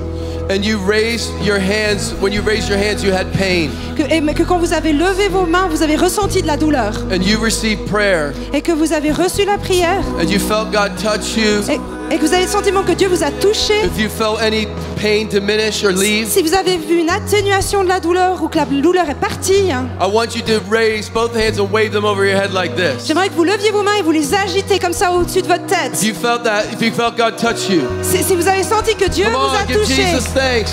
Speaker 1: and you raised your hands, when you raised your hands, you had pain,
Speaker 5: que quand vous avez levé vos mains, vous avez ressenti de la douleur,
Speaker 1: and you received prayer,
Speaker 5: et que vous avez reçu la prière,
Speaker 1: and you felt God touch you,
Speaker 5: et que vous avez le sentiment que Dieu vous a touché,
Speaker 1: if you felt any pain diminish or leave,
Speaker 5: si vous avez vu une atténuation de la douleur ou que la douleur est partie,
Speaker 1: I want you to raise both hands and wave them over your head like this.
Speaker 5: j'aimerais que vous leviez vos mains et vous les agitez comme ça au-dessus de votre tête.
Speaker 1: If you felt that, if you felt God touch you,
Speaker 5: Si vous avez senti que Dieu
Speaker 1: come
Speaker 5: vous a
Speaker 1: on, give
Speaker 5: touché,
Speaker 1: Jesus thanks.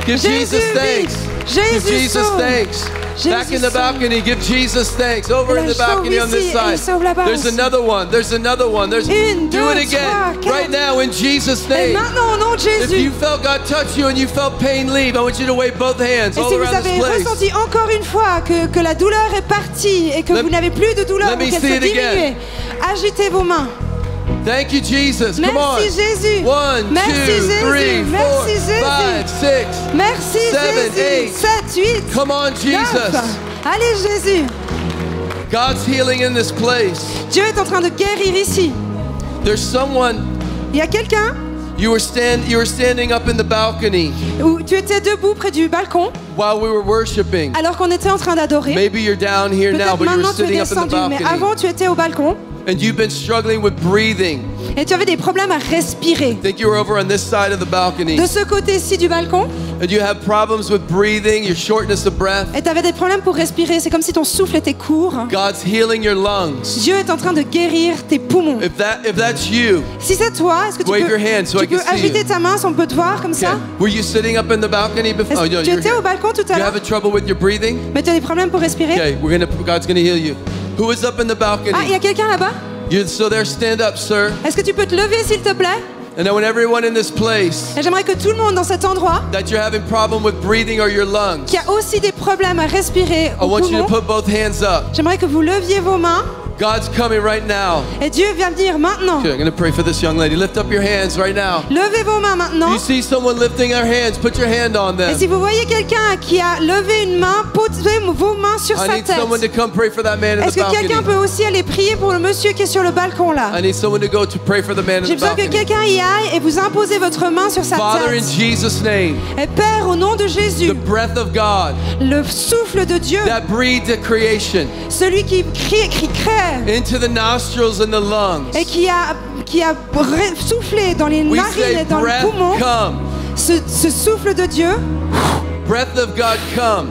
Speaker 1: Give
Speaker 5: Jésus
Speaker 1: Jesus
Speaker 5: vit.
Speaker 1: thanks. Give
Speaker 5: Jésus
Speaker 1: Jesus
Speaker 5: sauve.
Speaker 1: thanks. Back in the
Speaker 5: Jésus sauve.
Speaker 1: balcony, give Jesus thanks. Over in
Speaker 5: Il
Speaker 1: the
Speaker 5: sauve
Speaker 1: balcony on
Speaker 5: ici
Speaker 1: this
Speaker 5: et il
Speaker 1: side.
Speaker 5: sauve là-bas
Speaker 1: There's
Speaker 5: aussi.
Speaker 1: another one. There's another one. There's
Speaker 5: Une,
Speaker 1: do
Speaker 5: deux,
Speaker 1: it again.
Speaker 5: trois, quatre.
Speaker 1: Right now in Jesus'
Speaker 5: Et
Speaker 1: name.
Speaker 5: maintenant au nom de
Speaker 1: If
Speaker 5: Jésus,
Speaker 1: you felt God touch you and you felt pain leave, I want you to wave both hands
Speaker 5: et
Speaker 1: all
Speaker 5: si vous
Speaker 1: around
Speaker 5: avez
Speaker 1: this place.
Speaker 5: ressenti encore une fois que la douleur est partie et que
Speaker 1: Let-
Speaker 5: vous n'avez plus de douleur
Speaker 1: let
Speaker 5: ou
Speaker 1: me
Speaker 5: qu'elle
Speaker 1: see
Speaker 5: s'est
Speaker 1: it again.
Speaker 5: diminuée, agitez vos mains.
Speaker 1: Thank you, Jesus. Come on.
Speaker 5: Merci Jésus.
Speaker 1: 1, 2,
Speaker 5: Merci
Speaker 1: 3,
Speaker 5: Jésus.
Speaker 1: 4,
Speaker 5: Merci Jésus.
Speaker 1: 5, 6.
Speaker 5: Merci
Speaker 1: 7,
Speaker 5: Jésus. 7, 8,
Speaker 1: Come on,
Speaker 5: 9.
Speaker 1: Jesus.
Speaker 5: Allez Jésus.
Speaker 1: God's healing in this place.
Speaker 5: Dieu est en train de guérir ici.
Speaker 1: There's someone,
Speaker 5: Il y a quelqu'un
Speaker 1: you were standing up in the balcony
Speaker 5: où tu étais debout près du balcon
Speaker 1: while we were worshiping.
Speaker 5: alors qu'on était en train d'adorer.
Speaker 1: Maybe you're down here now,
Speaker 5: Peut-être
Speaker 1: but you were
Speaker 5: maintenant tu es
Speaker 1: sitting up in the
Speaker 5: descendu, mais
Speaker 1: balcony.
Speaker 5: avant tu étais au balcon
Speaker 1: And you've been struggling with breathing.
Speaker 5: et tu avais des problèmes à respirer.
Speaker 1: Think you were over on this side of the balcony.
Speaker 5: De ce côté-ci du balcon,
Speaker 1: and you have problems with breathing, your shortness of breath,
Speaker 5: et tu avais des problèmes pour respirer, c'est comme si ton souffle était court,
Speaker 1: God's healing your lungs.
Speaker 5: Dieu est en train de guérir tes poumons.
Speaker 1: If that's you,
Speaker 5: Si c'est toi, est-ce que tu
Speaker 1: wave
Speaker 5: peux,
Speaker 1: your hand so I
Speaker 5: tu
Speaker 1: can
Speaker 5: peux
Speaker 1: see
Speaker 5: agiter
Speaker 1: you.
Speaker 5: ta main si on peut te voir comme
Speaker 1: Okay.
Speaker 5: ça?
Speaker 1: Were you sitting up in the balcony before? Oh, no,
Speaker 5: Tu
Speaker 1: you're
Speaker 5: étais
Speaker 1: here.
Speaker 5: au balcon tout à
Speaker 1: You
Speaker 5: l'heure,
Speaker 1: having trouble with your breathing?
Speaker 5: mais tu as des problèmes pour respirer?
Speaker 1: Okay, God's gonna heal you. Who is up in the
Speaker 5: Ah, il y
Speaker 1: balcony?
Speaker 5: a quelqu'un là-bas?
Speaker 1: So there, stand up, sir.
Speaker 5: Est-ce que tu peux te lever s'il te plaît?
Speaker 1: And I want everyone in this place
Speaker 5: Et j'aimerais que tout le monde dans cet endroit
Speaker 1: that you're having problem with breathing or your lungs.
Speaker 5: qui a aussi des problèmes à respirer
Speaker 1: I
Speaker 5: au
Speaker 1: want you to
Speaker 5: poumon,
Speaker 1: put both hands up.
Speaker 5: j'aimerais que vous leviez vos mains
Speaker 1: God's coming right now.
Speaker 5: et Dieu vient dire maintenant.
Speaker 1: Okay, I'm going to pray for this young lady. Lift up your hands right now.
Speaker 5: Levez vos mains maintenant.
Speaker 1: You see someone lifting their hands, put your hand on
Speaker 5: Et
Speaker 1: them.
Speaker 5: si vous voyez quelqu'un qui a levé une main, posez vos mains sur
Speaker 1: I
Speaker 5: sa
Speaker 1: need someone to
Speaker 5: tête.
Speaker 1: come pray for that man in
Speaker 5: Est-ce
Speaker 1: the
Speaker 5: que quelqu'un
Speaker 1: balcony.
Speaker 5: peut aussi aller prier pour le monsieur qui est sur le balcon là?
Speaker 1: I need someone to go to pray for the man in
Speaker 5: J'ai
Speaker 1: the
Speaker 5: besoin que
Speaker 1: balcony.
Speaker 5: quelqu'un y aille et vous imposez votre main sur sa
Speaker 1: Father, in
Speaker 5: tête.
Speaker 1: Jesus' name,
Speaker 5: Et Père, au nom de Jésus,
Speaker 1: the breath of God
Speaker 5: le souffle de Dieu,
Speaker 1: that breathed at creation
Speaker 5: celui qui crée
Speaker 1: into the nostrils and the lungs.
Speaker 5: et qui a soufflé dans les
Speaker 1: We
Speaker 5: narines
Speaker 1: say,
Speaker 5: et dans le
Speaker 1: breath,
Speaker 5: poumon,
Speaker 1: come.
Speaker 5: ce souffle de Dieu,
Speaker 1: Breath of God, come.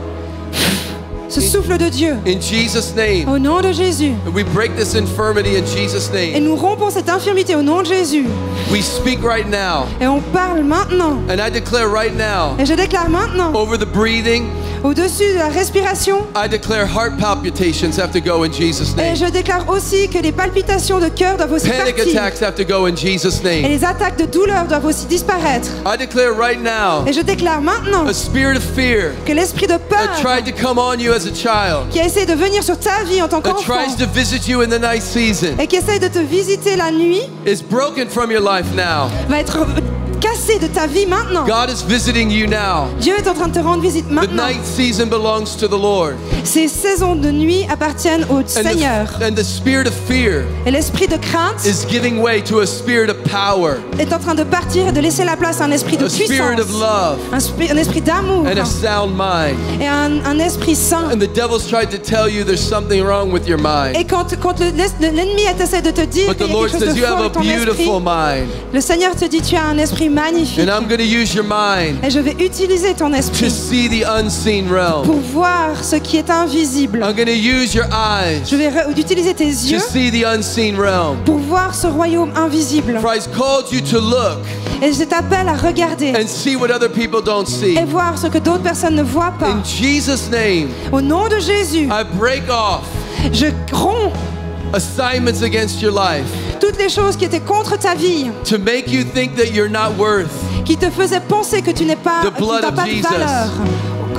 Speaker 5: ce souffle de Dieu,
Speaker 1: In Jesus' name.
Speaker 5: au nom de Jésus.
Speaker 1: And we break this infirmity in Jesus'
Speaker 5: Et
Speaker 1: name.
Speaker 5: nous rompons cette infirmité au nom de Jésus.
Speaker 1: We speak right now.
Speaker 5: Et on parle maintenant.
Speaker 1: And I declare right now,
Speaker 5: Et je déclare maintenant,
Speaker 1: over the breathing,
Speaker 5: au-dessus de la respiration,
Speaker 1: I declare heart palpitations have to go in Jesus'
Speaker 5: et
Speaker 1: name.
Speaker 5: je déclare aussi que les palpitations de cœur doivent aussi
Speaker 1: Panic
Speaker 5: partir.
Speaker 1: attacks have to go in Jesus'
Speaker 5: Et
Speaker 1: name.
Speaker 5: les attaques de douleur doivent aussi disparaître.
Speaker 1: I declare right now,
Speaker 5: Et je déclare maintenant
Speaker 1: a spirit of fear
Speaker 5: que l'esprit de peur
Speaker 1: that tried to come on you as a child,
Speaker 5: qui a essayé de venir sur ta vie en tant
Speaker 1: that
Speaker 5: qu'enfant
Speaker 1: tries to visit you in the night season,
Speaker 5: et qui essaye de te visiter la nuit
Speaker 1: is broken from your life now.
Speaker 5: va être cassé de ta vie maintenant.
Speaker 1: God is visiting you now.
Speaker 5: Dieu est en train de te rendre visite
Speaker 1: The
Speaker 5: maintenant.
Speaker 1: night season belongs to the Lord.
Speaker 5: Ces saisons de nuit appartiennent au Seigneur.
Speaker 1: And the spirit of fear
Speaker 5: Et l'esprit de crainte
Speaker 1: is giving way to a spirit of power,
Speaker 5: est en train de partir et de laisser la place à un esprit de
Speaker 1: a spirit of
Speaker 5: puissance,
Speaker 1: love,
Speaker 5: un esprit d'amour
Speaker 1: and a sound mind.
Speaker 5: et un esprit saint.
Speaker 1: And the devil's tried to tell you there's something wrong with your mind.
Speaker 5: Et quand l'ennemi essaie de te dire
Speaker 1: But
Speaker 5: qu'il
Speaker 1: the
Speaker 5: y a
Speaker 1: Lord
Speaker 5: quelque chose
Speaker 1: says
Speaker 5: de
Speaker 1: you
Speaker 5: faux
Speaker 1: have
Speaker 5: dans
Speaker 1: a
Speaker 5: ton esprit,
Speaker 1: beautiful mind.
Speaker 5: le Seigneur te dit tu as un esprit magnifique.
Speaker 1: And I'm going to use your mind
Speaker 5: Et je vais utiliser ton
Speaker 1: to
Speaker 5: esprit
Speaker 1: see the unseen realm.
Speaker 5: pour voir ce qui est invisible.
Speaker 1: I'm going to use your eyes
Speaker 5: Je vais utiliser tes
Speaker 1: to
Speaker 5: yeux
Speaker 1: see the unseen realm.
Speaker 5: pour voir ce royaume invisible.
Speaker 1: Christ called you to look
Speaker 5: Et je t'appelle à regarder
Speaker 1: and see what other people don't see.
Speaker 5: et voir ce que d'autres personnes ne voient pas.
Speaker 1: In Jesus' name,
Speaker 5: Au nom de Jésus,
Speaker 1: I break off
Speaker 5: je romps
Speaker 1: assignments against your life
Speaker 5: toutes les choses qui étaient contre ta vie,
Speaker 1: to make you think that you're not worth.
Speaker 5: qui te faisaient penser que tu n'es pas,
Speaker 1: The blood
Speaker 5: tu n'as
Speaker 1: of
Speaker 5: pas de
Speaker 1: Jesus.
Speaker 5: valeur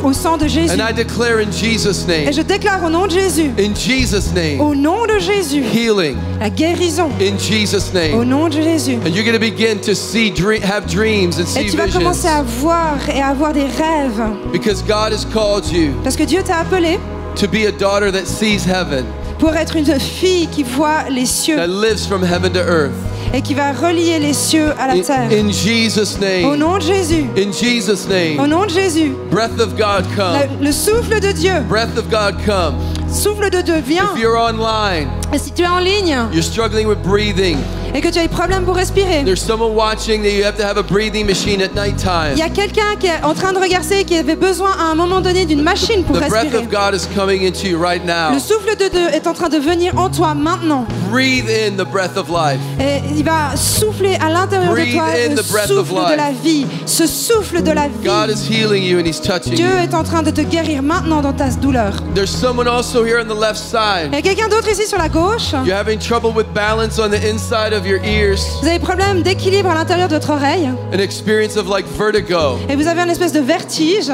Speaker 5: au sang de Jésus.
Speaker 1: And I declare in Jesus'
Speaker 5: Et
Speaker 1: name,
Speaker 5: je déclare au nom de Jésus,
Speaker 1: in Jesus' name,
Speaker 5: au nom de Jésus,
Speaker 1: healing
Speaker 5: la guérison,
Speaker 1: in Jesus'
Speaker 5: au
Speaker 1: name.
Speaker 5: nom de Jésus.
Speaker 1: And you're going to begin to see, have dreams and
Speaker 5: Et
Speaker 1: see
Speaker 5: tu vas
Speaker 1: visions
Speaker 5: commencer à voir et à avoir des rêves.
Speaker 1: because God has called you
Speaker 5: Parce que Dieu t'a appelé
Speaker 1: to be a daughter that sees heaven,
Speaker 5: pour être une fille qui voit les cieux
Speaker 1: that lives from heaven to earth.
Speaker 5: et qui va relier les cieux à la terre.
Speaker 1: In Jesus'
Speaker 5: Au
Speaker 1: name,
Speaker 5: nom de Jésus,
Speaker 1: in Jesus'
Speaker 5: au
Speaker 1: name,
Speaker 5: nom de Jésus,
Speaker 1: breath of God come,
Speaker 5: le souffle de Dieu,
Speaker 1: breath of God come.
Speaker 5: souffle de Dieu, viens.
Speaker 1: If you're online,
Speaker 5: Et si tu es en ligne
Speaker 1: you're struggling with breathing,
Speaker 5: et que tu as des problèmes pour respirer,
Speaker 1: there's someone watching that you have to have a breathing machine at
Speaker 5: il
Speaker 1: nighttime.
Speaker 5: y a quelqu'un qui est en train de regarder et qui avait besoin à un moment donné d'une machine pour
Speaker 1: The breath
Speaker 5: respirer.
Speaker 1: of God is coming into you right now.
Speaker 5: Le souffle de Dieu est en train de venir en toi maintenant.
Speaker 1: Breathe in the breath of life.
Speaker 5: Et il va souffler à l'intérieur de
Speaker 1: Breathe
Speaker 5: toi
Speaker 1: in
Speaker 5: le
Speaker 1: the breath of
Speaker 5: souffle de
Speaker 1: life.
Speaker 5: la vie. Ce souffle de la
Speaker 1: God
Speaker 5: vie.
Speaker 1: is healing you and He's touching
Speaker 5: Dieu
Speaker 1: you.
Speaker 5: est en train de te guérir maintenant dans ta douleur.
Speaker 1: There's someone also here on the left side.
Speaker 5: Il y a quelqu'un d'autre ici sur la gauche.
Speaker 1: You're having trouble with balance on the inside of your ears,
Speaker 5: Vous avez des problèmes d'équilibre à l'intérieur de votre oreille.
Speaker 1: an experience of like vertigo.
Speaker 5: Et vous avez une espèce de vertige.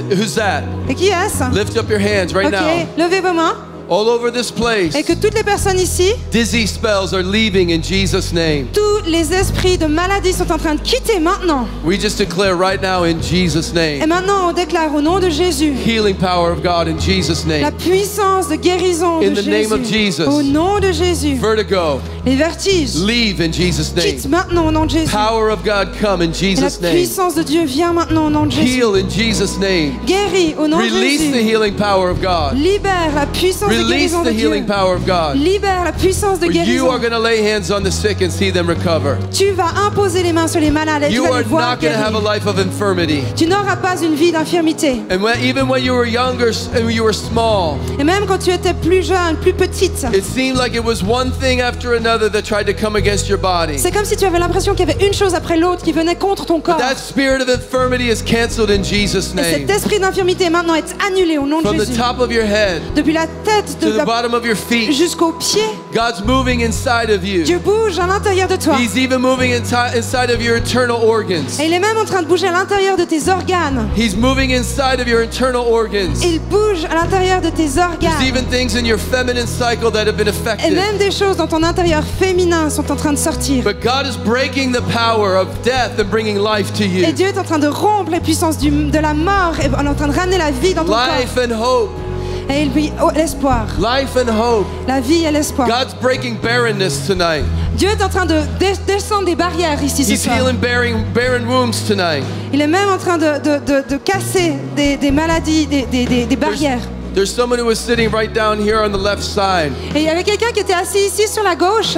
Speaker 1: Who's that?
Speaker 5: Et qui est-ce?
Speaker 1: Lift up your hands right
Speaker 5: Ok,
Speaker 1: now.
Speaker 5: levez vos mains.
Speaker 1: All over this place,
Speaker 5: Et que toutes les personnes ici,
Speaker 1: dizzy spells are leaving in Jesus' name.
Speaker 5: tous les esprits de maladie sont en train de quitter maintenant.
Speaker 1: We just declare right now in Jesus'
Speaker 5: Et
Speaker 1: name,
Speaker 5: maintenant, on déclare au nom de Jésus
Speaker 1: healing power of God in Jesus'
Speaker 5: la
Speaker 1: name.
Speaker 5: puissance de guérison
Speaker 1: In
Speaker 5: de
Speaker 1: the name of
Speaker 5: Jésus.
Speaker 1: Jesus.
Speaker 5: Au nom de Jésus.
Speaker 1: Vertigo,
Speaker 5: Les vertiges
Speaker 1: leave in Jesus'
Speaker 5: quittent
Speaker 1: name.
Speaker 5: maintenant au nom de Jésus.
Speaker 1: Power of God come in
Speaker 5: Et la
Speaker 1: Jesus' name.
Speaker 5: puissance de Dieu vient maintenant au nom de Jésus.
Speaker 1: Heal in Jesus' name.
Speaker 5: Guéris au nom de
Speaker 1: Release the
Speaker 5: Jésus.
Speaker 1: healing power of God.
Speaker 5: Libère la puissance de
Speaker 1: Release
Speaker 5: guérison
Speaker 1: the
Speaker 5: de Dieu.
Speaker 1: healing power of God.
Speaker 5: Libère la puissance de
Speaker 1: You
Speaker 5: guérison.
Speaker 1: are going to lay hands on the sick and see them recover. recover.
Speaker 5: Tu vas imposer les mains sur les malades et tu
Speaker 1: You
Speaker 5: vas
Speaker 1: are
Speaker 5: les voir
Speaker 1: not going to have a
Speaker 5: guérir.
Speaker 1: life of infirmity.
Speaker 5: Tu n'auras pas une vie d'infirmité.
Speaker 1: And even when you were younger and you were small,
Speaker 5: Et même quand tu étais plus jeune, plus petite,
Speaker 1: it seemed like it was one thing after another that tried to come against your body.
Speaker 5: c'est comme si tu avais l'impression qu'il y avait une chose après l'autre qui venait contre ton corps.
Speaker 1: That spirit of infirmity is canceled in Jesus'
Speaker 5: Et
Speaker 1: name.
Speaker 5: cet esprit d'infirmité maintenant est annulé au nom de
Speaker 1: From the
Speaker 5: Jésus.
Speaker 1: top of your head
Speaker 5: Depuis la tête
Speaker 1: to
Speaker 5: de
Speaker 1: the
Speaker 5: la...
Speaker 1: bottom of your feet,
Speaker 5: jusqu'aux pieds,
Speaker 1: God's moving inside of you.
Speaker 5: Dieu bouge à l'intérieur de toi.
Speaker 1: He's even moving inside of your internal organs.
Speaker 5: Et il est même en train de bouger à l'intérieur de tes organes.
Speaker 1: He's moving inside of your internal organs.
Speaker 5: Il bouge à l'intérieur de tes
Speaker 1: There's
Speaker 5: organes.
Speaker 1: even things in your feminine cycle that have been
Speaker 5: Et
Speaker 1: affected.
Speaker 5: même des choses dans ton intérieur féminin sont en train de sortir.
Speaker 1: But God is breaking the power of death and bringing life to
Speaker 5: Et
Speaker 1: you.
Speaker 5: Dieu est en train de rompre les puissances de la mort et est en train de ramener la vie dans ton
Speaker 1: Life
Speaker 5: corps.
Speaker 1: and hope.
Speaker 5: Et il vit l'espoir.
Speaker 1: Life and hope.
Speaker 5: La vie et l'espoir.
Speaker 1: God's breaking barrenness tonight.
Speaker 5: Dieu est en train de descendre des barrières ici ce
Speaker 1: He's
Speaker 5: soir.
Speaker 1: healing barren wombs tonight.
Speaker 5: Il est même en train de casser des maladies, des barrières.
Speaker 1: There's someone who was sitting right down here on the left side,
Speaker 5: Et il y avait quelqu'un qui était assis ici sur la gauche.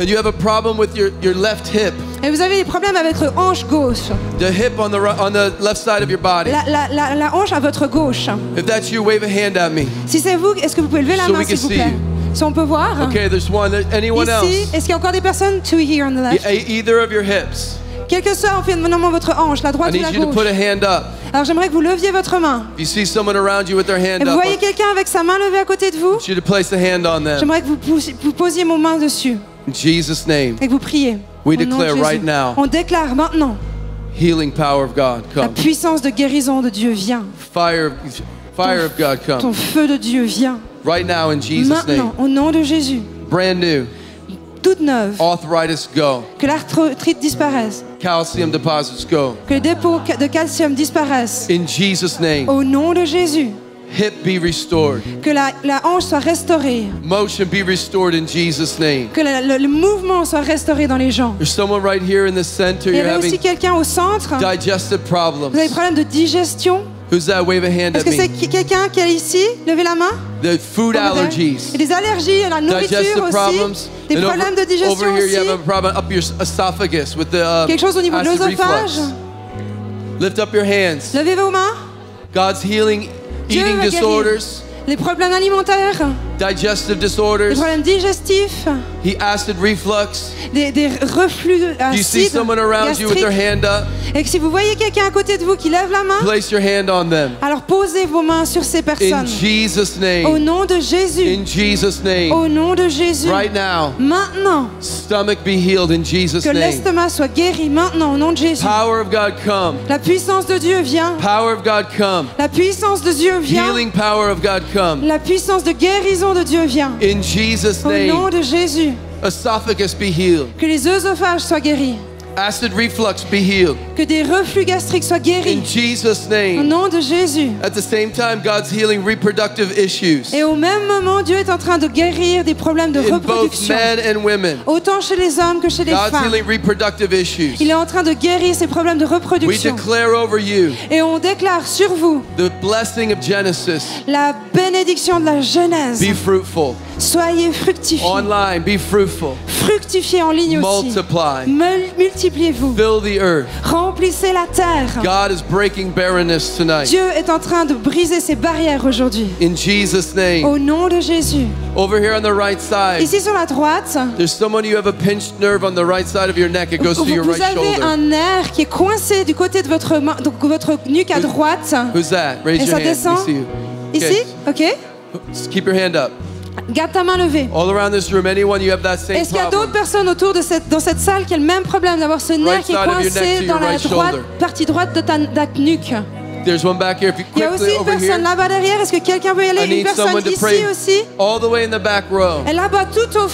Speaker 1: and you have a problem with your left hip,
Speaker 5: Et vous avez des problèmes avec le hanche gauche.
Speaker 1: the hip on the left side of your body.
Speaker 5: La hanche à votre gauche.
Speaker 1: If that's you, wave a hand at me.
Speaker 5: Si c'est vous, est-ce que vous pouvez lever la
Speaker 1: So
Speaker 5: main
Speaker 1: we can
Speaker 5: s'il vous
Speaker 1: see
Speaker 5: plaît?
Speaker 1: you.
Speaker 5: Si on peut voir.
Speaker 1: Okay, there's one. Anyone
Speaker 5: Ici,
Speaker 1: else?
Speaker 5: est-ce qu'il y a encore des personnes? Two here on the left.
Speaker 1: Either of your hips.
Speaker 5: Quel que soit en fait normalement votre hanche, la
Speaker 1: I
Speaker 5: droite ou
Speaker 1: need
Speaker 5: la
Speaker 1: you to
Speaker 5: gauche.
Speaker 1: put a hand up.
Speaker 5: Alors j'aimerais que vous leviez votre main.
Speaker 1: If you see someone around you with their
Speaker 5: Et
Speaker 1: hand
Speaker 5: vous
Speaker 1: up,
Speaker 5: voyez
Speaker 1: I
Speaker 5: quelqu'un avec sa main levée à côté de vous?
Speaker 1: want you to place a hand on them.
Speaker 5: J'aimerais que vous posiez vos mains dessus
Speaker 1: In Jesus' name,
Speaker 5: et que vous priez.
Speaker 1: We
Speaker 5: Au nom de
Speaker 1: declare
Speaker 5: Jésus.
Speaker 1: right now.
Speaker 5: On déclare maintenant,
Speaker 1: healing power of God,
Speaker 5: la
Speaker 1: come.
Speaker 5: puissance de guérison de Dieu vient.
Speaker 1: Fire of God,
Speaker 5: Ton
Speaker 1: come.
Speaker 5: feu de Dieu vient.
Speaker 1: Right now in Jesus'
Speaker 5: Maintenant,
Speaker 1: name.
Speaker 5: au nom de Jésus.
Speaker 1: Brand new.
Speaker 5: Toute neuve.
Speaker 1: Arthritis, go.
Speaker 5: Que l'arthrite disparaisse.
Speaker 1: Calcium deposits, go.
Speaker 5: Que les dépôts de calcium disparaissent.
Speaker 1: In Jesus' name.
Speaker 5: Au nom de Jésus.
Speaker 1: Hip be restored.
Speaker 5: Que la hanche soit restaurée.
Speaker 1: Motion be restored in Jesus' name.
Speaker 5: Que le mouvement soit restauré dans les gens.
Speaker 1: There's someone right here in the center.
Speaker 5: Il y
Speaker 1: You're
Speaker 5: avait aussi
Speaker 1: having
Speaker 5: quelqu'un au centre.
Speaker 1: digestive problems.
Speaker 5: Vous avez des problèmes de digestion.
Speaker 1: Who's that? Wave a hand
Speaker 5: Est-ce
Speaker 1: at
Speaker 5: que c'est
Speaker 1: me.
Speaker 5: quelqu'un qui est ici? Levez la main.
Speaker 1: The food allergies.
Speaker 5: Et des allergies à la nourriture
Speaker 1: Digestive
Speaker 5: aussi.
Speaker 1: problems.
Speaker 5: Des
Speaker 1: And
Speaker 5: problèmes de digestion
Speaker 1: over here you
Speaker 5: aussi.
Speaker 1: have a problem up your esophagus with the
Speaker 5: Quelque chose au niveau de
Speaker 1: acid
Speaker 5: l'œsophage.
Speaker 1: reflux. Lift up your hands.
Speaker 5: Levez vos mains.
Speaker 1: God's healing
Speaker 5: Dieu
Speaker 1: eating
Speaker 5: va guérir.
Speaker 1: disorders,
Speaker 5: Les problèmes alimentaires.
Speaker 1: digestive
Speaker 5: Les
Speaker 1: disorders,
Speaker 5: problèmes digestifs.
Speaker 1: acid reflux.
Speaker 5: Des reflux
Speaker 1: Do you see
Speaker 5: acides.
Speaker 1: someone around you with their
Speaker 5: Gastriques.
Speaker 1: hand up?
Speaker 5: Et que si vous voyez quelqu'un à côté de vous qui lève la main,
Speaker 1: Place your hand on them.
Speaker 5: alors posez vos mains sur ces
Speaker 1: In
Speaker 5: personnes.
Speaker 1: Jesus'
Speaker 5: Au
Speaker 1: name.
Speaker 5: nom de Jésus.
Speaker 1: In Jesus' name.
Speaker 5: Au nom de Jésus.
Speaker 1: Right now,
Speaker 5: Maintenant.
Speaker 1: stomach be healed in Jesus'
Speaker 5: Que
Speaker 1: name.
Speaker 5: l'estomac soit guéri maintenant au nom de Jésus.
Speaker 1: Power of God come.
Speaker 5: La puissance de Dieu vient.
Speaker 1: Power of God come.
Speaker 5: La puissance de Dieu vient.
Speaker 1: Healing power of God come.
Speaker 5: La puissance de guérison de Dieu vient.
Speaker 1: In Jesus'
Speaker 5: Au nom
Speaker 1: name.
Speaker 5: de Jésus.
Speaker 1: Esophagus be healed.
Speaker 5: Que les œsophages soient guéris.
Speaker 1: Acid reflux be healed.
Speaker 5: Que des reflux gastriques soient
Speaker 1: In
Speaker 5: guéris.
Speaker 1: Jesus'
Speaker 5: Au
Speaker 1: name.
Speaker 5: nom de Jésus.
Speaker 1: At the same time, God's healing reproductive issues
Speaker 5: Et au même moment, Dieu est en train de guérir des problèmes de
Speaker 1: in both
Speaker 5: reproduction.
Speaker 1: men and women.
Speaker 5: Autant chez les hommes que chez les
Speaker 1: God's
Speaker 5: femmes.
Speaker 1: healing reproductive issues.
Speaker 5: Il est en train de guérir ces problèmes de
Speaker 1: We
Speaker 5: reproduction.
Speaker 1: declare over you
Speaker 5: Et on déclare sur vous
Speaker 1: the blessing of Genesis.
Speaker 5: la bénédiction de la Genèse.
Speaker 1: Be fruitful.
Speaker 5: Soyez fructifiés.
Speaker 1: Online, be fruitful.
Speaker 5: Fructifiez en ligne aussi.
Speaker 1: Multiply.
Speaker 5: Multipliez-vous.
Speaker 1: Fill the earth.
Speaker 5: Remplissez la terre.
Speaker 1: God is breaking barrenness tonight.
Speaker 5: Dieu est en train de briser ces barrières aujourd'hui.
Speaker 1: In Jesus' name.
Speaker 5: Au nom de Jésus.
Speaker 1: Over here on the right side,
Speaker 5: Ici sur la droite,
Speaker 1: there's someone you have a pinched nerve on the right side of your neck. It goes to your
Speaker 5: vous
Speaker 1: right
Speaker 5: avez
Speaker 1: shoulder.
Speaker 5: un nerf qui est coincé du côté de votre main, donc votre nuque à droite.
Speaker 1: Who's that? Raise
Speaker 5: Et
Speaker 1: your
Speaker 5: ça
Speaker 1: hand.
Speaker 5: descend.
Speaker 1: We see you.
Speaker 5: Ici, ok?
Speaker 1: Just keep your hand up.
Speaker 5: Garde ta main levée.
Speaker 1: All around this room, anyone you have that same
Speaker 5: Est-ce qu'il y a d'autres
Speaker 1: problem?
Speaker 5: personnes autour de dans cette salle qui ont le même problème d'avoir ce nerf
Speaker 1: Right
Speaker 5: qui est
Speaker 1: side of your neck
Speaker 5: coincé
Speaker 1: to
Speaker 5: dans
Speaker 1: your
Speaker 5: la
Speaker 1: right shoulder.
Speaker 5: partie droite de ta nuque?
Speaker 1: There's one back here. If you
Speaker 5: Il y a aussi
Speaker 1: quickly
Speaker 5: une
Speaker 1: over
Speaker 5: personne
Speaker 1: here,
Speaker 5: là-bas derrière. Est-ce que quelqu'un veut y
Speaker 1: I
Speaker 5: aller? Une
Speaker 1: need
Speaker 5: personne
Speaker 1: someone to
Speaker 5: ici
Speaker 1: pray.
Speaker 5: aussi.
Speaker 1: All the way in the back row.
Speaker 5: Et là-bas, tout au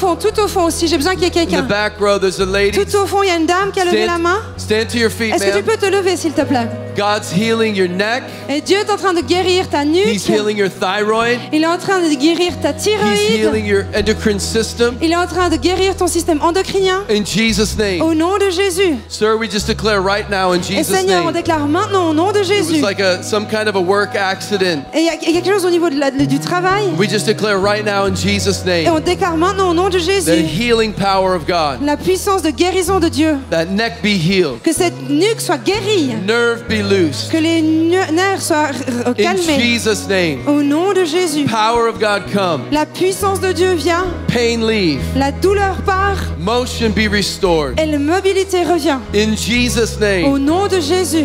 Speaker 5: fond aussi. J'ai besoin qu'il y ait
Speaker 1: In the
Speaker 5: quelqu'un.
Speaker 1: back row, there's a lady.
Speaker 5: Tout au fond, il y a une dame qui a levé la main.
Speaker 1: Stand to your feet,
Speaker 5: Est-ce que tu
Speaker 1: ma'am.
Speaker 5: peux te lever, s'il te plaît?
Speaker 1: God's healing your neck.
Speaker 5: Et Dieu est en train de guérir ta nuque.
Speaker 1: He's healing your thyroid.
Speaker 5: Il est en train de guérir ta
Speaker 1: He's
Speaker 5: thyroïde.
Speaker 1: healing your endocrine system.
Speaker 5: Il est en train de guérir ton système endocrinien.
Speaker 1: In Jesus' name.
Speaker 5: Au nom de Jésus.
Speaker 1: Sir, we just declare right now in
Speaker 5: Et
Speaker 1: Jesus'
Speaker 5: Seigneur, on
Speaker 1: name.
Speaker 5: déclare maintenant au nom de
Speaker 1: It
Speaker 5: Jésus.
Speaker 1: was like some kind of a work accident,
Speaker 5: Et il y a quelque chose au niveau du travail.
Speaker 1: we just declare right now in Jesus'
Speaker 5: Et
Speaker 1: name
Speaker 5: on déclare maintenant au nom de
Speaker 1: the
Speaker 5: Jésus
Speaker 1: healing power of God.
Speaker 5: la puissance de guérison de Dieu.
Speaker 1: That neck be healed,
Speaker 5: Que cette nuque soit guérie.
Speaker 1: nerve be loose.
Speaker 5: Que les nerfs soient
Speaker 1: In
Speaker 5: calmés.
Speaker 1: Jesus' name,
Speaker 5: Au nom de Jésus.
Speaker 1: power of God come.
Speaker 5: La puissance de Dieu vient.
Speaker 1: Pain leave,
Speaker 5: La douleur part.
Speaker 1: motion be restored.
Speaker 5: Et la mobilité revient.
Speaker 1: In Jesus'
Speaker 5: Au
Speaker 1: name,
Speaker 5: nom de Jésus.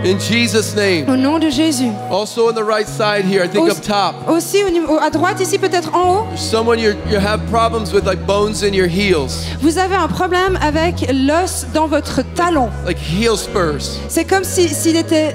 Speaker 1: in Jesus' name.
Speaker 5: Au nom de Jésus.
Speaker 1: Also on the right side here, I think up top,
Speaker 5: Aussi à droite ici, peut-être en haut,
Speaker 1: someone you have problems with like bones in your heels,
Speaker 5: vous avez un problème avec l'os dans votre talon.
Speaker 1: like heel spurs.
Speaker 5: C'est comme s'il était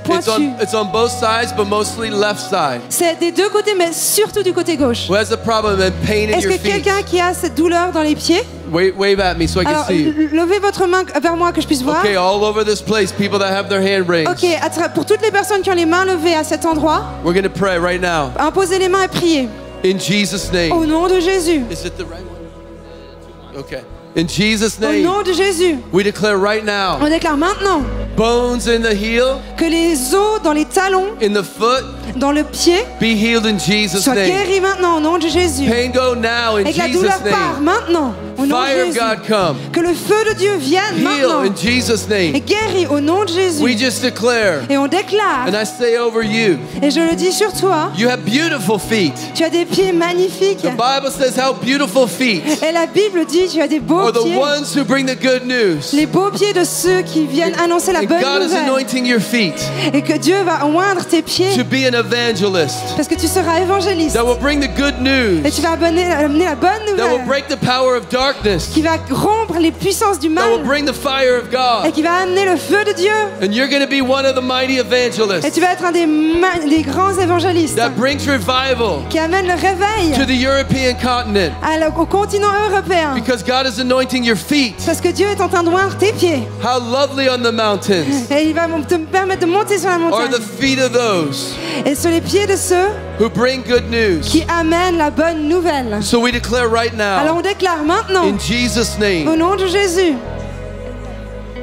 Speaker 5: pointu.
Speaker 1: It's on both sides, but mostly left side.
Speaker 5: C'est des deux côtés, mais surtout du côté gauche.
Speaker 1: Who has a problem and pain in
Speaker 5: Est-ce
Speaker 1: your
Speaker 5: que
Speaker 1: feet?
Speaker 5: quelqu'un qui a cette douleur dans les pieds?
Speaker 1: Wave at me so I can
Speaker 5: Alors,
Speaker 1: see you.
Speaker 5: levez votre main vers moi que je puisse voir.
Speaker 1: Okay, all over this place, people that have their hand raised.
Speaker 5: Ok, pour toutes les personnes qui ont les mains levées à cet endroit,
Speaker 1: We're going to pray right now.
Speaker 5: imposez les mains et priez.
Speaker 1: In Jesus'
Speaker 5: Au
Speaker 1: name.
Speaker 5: nom de Jésus.
Speaker 1: Is it the right one? Okay. In Jesus'
Speaker 5: Au
Speaker 1: name,
Speaker 5: nom de Jésus.
Speaker 1: we declare right now,
Speaker 5: On déclare maintenant
Speaker 1: bones in the heel,
Speaker 5: que les os dans les talons,
Speaker 1: in the foot,
Speaker 5: dans le pied,
Speaker 1: be healed in Jesus'
Speaker 5: soient
Speaker 1: name.
Speaker 5: guéris maintenant au nom de Jésus.
Speaker 1: Pain go now in
Speaker 5: Et que la
Speaker 1: Jesus'
Speaker 5: douleur part
Speaker 1: name.
Speaker 5: maintenant au nom de
Speaker 1: Fire of
Speaker 5: Jésus.
Speaker 1: God come.
Speaker 5: Que le feu de Dieu vienne
Speaker 1: Heal
Speaker 5: maintenant
Speaker 1: in Jesus'
Speaker 5: et
Speaker 1: name.
Speaker 5: guéris au nom de Jésus.
Speaker 1: We just declare,
Speaker 5: Et on déclare,
Speaker 1: and I say over you,
Speaker 5: et je le dis sur toi,
Speaker 1: you have beautiful feet.
Speaker 5: tu as des pieds magnifiques.
Speaker 1: The Bible says how beautiful feet
Speaker 5: Et la Bible dit, tu as des beaux
Speaker 1: are the
Speaker 5: pieds.
Speaker 1: ones who bring the good news.
Speaker 5: Les beaux pieds de ceux qui viennent annoncer la
Speaker 1: And
Speaker 5: bonne
Speaker 1: God is
Speaker 5: nouvelle.
Speaker 1: anointing your feet
Speaker 5: Et que Dieu va oindre tes pieds
Speaker 1: to be an evangelist
Speaker 5: parce que tu seras évangéliste.
Speaker 1: that will bring the good news,
Speaker 5: Et tu vas amener la bonne
Speaker 1: that will
Speaker 5: nouvelle
Speaker 1: break the power of darkness,
Speaker 5: qui va rompre les puissances du
Speaker 1: that will
Speaker 5: mal
Speaker 1: bring the fire of
Speaker 5: et
Speaker 1: God.
Speaker 5: qui va amener le feu de Dieu.
Speaker 1: And you're going to be one of the mighty
Speaker 5: Et
Speaker 1: evangelists
Speaker 5: tu vas être un des grands évangélistes
Speaker 1: that brings revival
Speaker 5: qui amène le réveil
Speaker 1: to the European continent
Speaker 5: au continent européen.
Speaker 1: because God is anointing your feet.
Speaker 5: Parce que Dieu est en train de oindre tes pieds.
Speaker 1: How lovely on the mountains
Speaker 5: Et il va te permettre de monter sur la
Speaker 1: are
Speaker 5: montagne.
Speaker 1: the feet of those
Speaker 5: Et sur les pieds de ceux
Speaker 1: who bring good news.
Speaker 5: qui amènent la bonne nouvelle.
Speaker 1: So we declare right
Speaker 5: Alors
Speaker 1: now,
Speaker 5: on déclare maintenant,
Speaker 1: in Jesus'
Speaker 5: au
Speaker 1: name,
Speaker 5: nom de Jésus,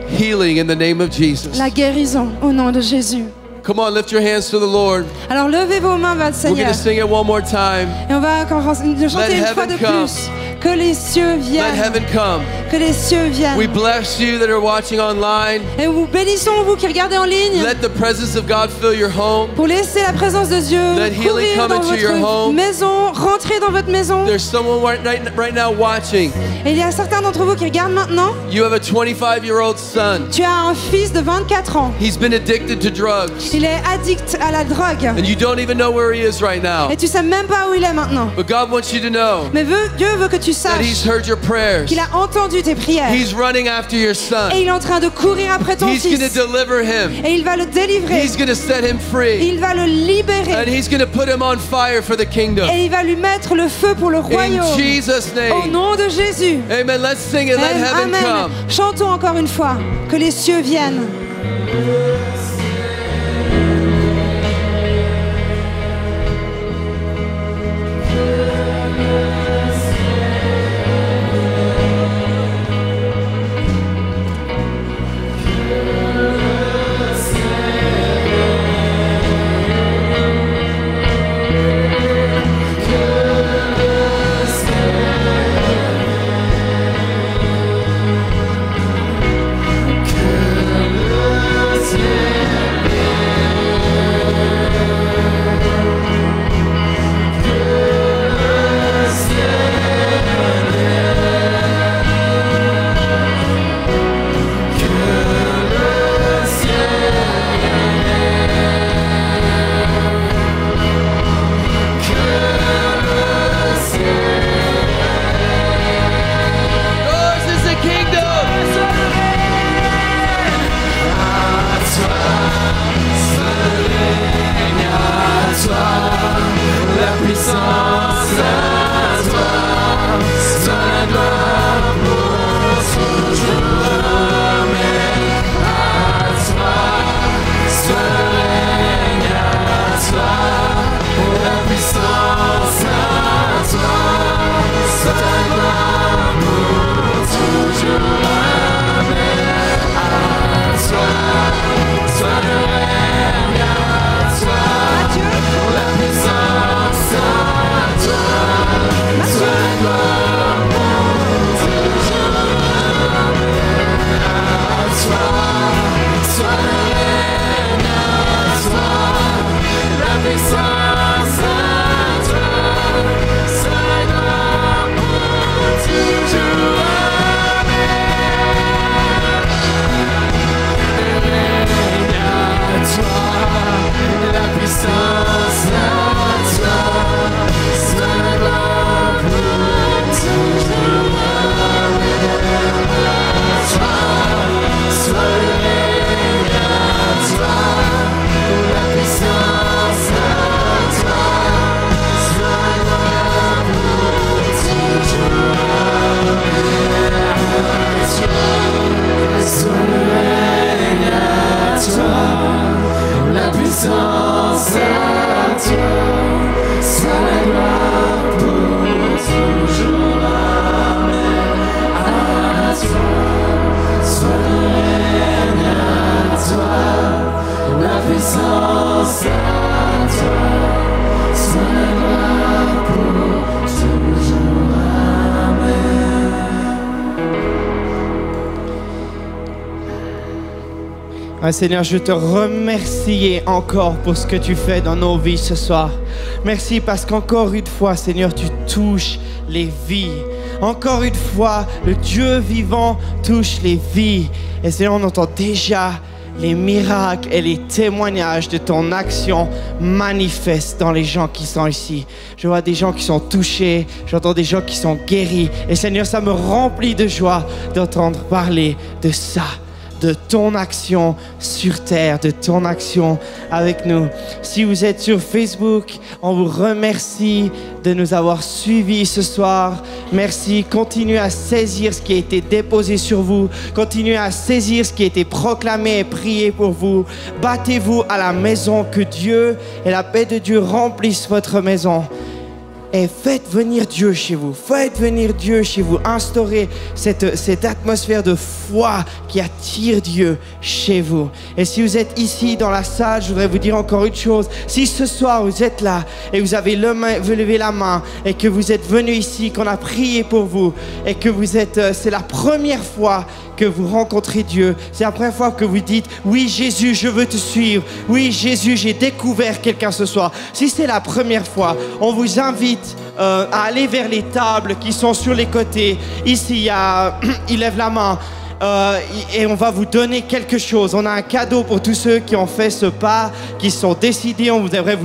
Speaker 1: healing in the name of Jesus.
Speaker 5: la guérison au nom de Jésus.
Speaker 1: Come on, lift your hands to the Lord.
Speaker 5: Alors levez vos mains vers le
Speaker 1: We're going
Speaker 5: Seigneur.
Speaker 1: to sing it one more time.
Speaker 5: Et on va encore le chanter une fois de
Speaker 1: heaven come.
Speaker 5: plus. Que les cieux
Speaker 1: Let
Speaker 5: viennent.
Speaker 1: heaven come.
Speaker 5: Que les cieux viennent.
Speaker 1: We bless you that are watching online.
Speaker 5: Et nous bénissons vous qui regardez en ligne.
Speaker 1: Let the presence of God fill your home.
Speaker 5: Pour laisser la présence de Dieu
Speaker 1: Let healing
Speaker 5: courir
Speaker 1: come
Speaker 5: dans
Speaker 1: into your
Speaker 5: votre
Speaker 1: home.
Speaker 5: maison, rentrer dans votre maison.
Speaker 1: There's someone right now watching.
Speaker 5: Et il y a certains d'entre vous qui regardent maintenant.
Speaker 1: You have a 25-year-old son.
Speaker 5: Tu as un fils de 24 ans.
Speaker 1: He's been addicted to drugs.
Speaker 5: Il est addict à la drogue.
Speaker 1: And you don't even know where he is right now.
Speaker 5: Et tu sais même pas où il est maintenant.
Speaker 1: But God wants you to know
Speaker 5: Mais Dieu veut que tu
Speaker 1: that he's
Speaker 5: saches
Speaker 1: heard your prayers.
Speaker 5: qu'il a entendu tes prières.
Speaker 1: He's running after your
Speaker 5: Et
Speaker 1: son.
Speaker 5: il est en train de courir après ton
Speaker 1: He's going to
Speaker 5: fils.
Speaker 1: deliver him.
Speaker 5: Et il va le délivrer.
Speaker 1: He's going to set him free.
Speaker 5: Il va le libérer.
Speaker 1: And he's going to put him on fire for the kingdom.
Speaker 5: Et il va lui mettre le feu pour le
Speaker 1: In
Speaker 5: royaume.
Speaker 1: Jesus'
Speaker 5: Au
Speaker 1: name.
Speaker 5: nom de Jésus.
Speaker 1: Amen. Let's sing it. Let heaven
Speaker 5: Amen.
Speaker 1: come.
Speaker 5: Chantons encore une fois. Que les cieux viennent.
Speaker 6: Que le ciel
Speaker 3: Seigneur, je te remercie encore pour ce que tu fais dans nos vies ce soir. Merci parce qu'encore une fois, Seigneur, tu touches les vies. Encore une fois, le Dieu vivant touche les vies. Et Seigneur, on entend déjà les miracles et les témoignages de ton action manifestent dans les gens qui sont ici. Je vois des gens qui sont touchés, j'entends des gens qui sont guéris. Et Seigneur, ça me remplit de joie d'entendre parler de ça, de ton action sur terre, de ton action avec nous. Si vous êtes sur Facebook, on vous remercie de nous avoir suivis ce soir. Merci. Continuez à saisir ce qui a été déposé sur vous. Continuez à saisir ce qui a été proclamé et prié pour vous. Battez-vous à la maison, que Dieu et la paix de Dieu remplissent votre maison. Et faites venir Dieu chez vous. Faites venir Dieu chez vous. Instaurez cette atmosphère de foi qui attire Dieu chez vous. Et si vous êtes ici dans la salle, je voudrais vous dire encore une chose. Si ce soir vous êtes là et vous avez levé la main et que vous êtes venu ici, qu'on a prié pour vous et que c'est la première fois que vous rencontrez Dieu. C'est la première fois que vous dites « Oui Jésus, je veux te suivre. Oui Jésus, j'ai découvert quelqu'un ce soir. » Si c'est la première fois, on vous invite à aller vers les tables qui sont sur les côtés. Ici, il lève la main. Et on va vous donner quelque chose. On a un cadeau pour tous ceux qui ont fait ce pas, qui sont décidés. On voudrait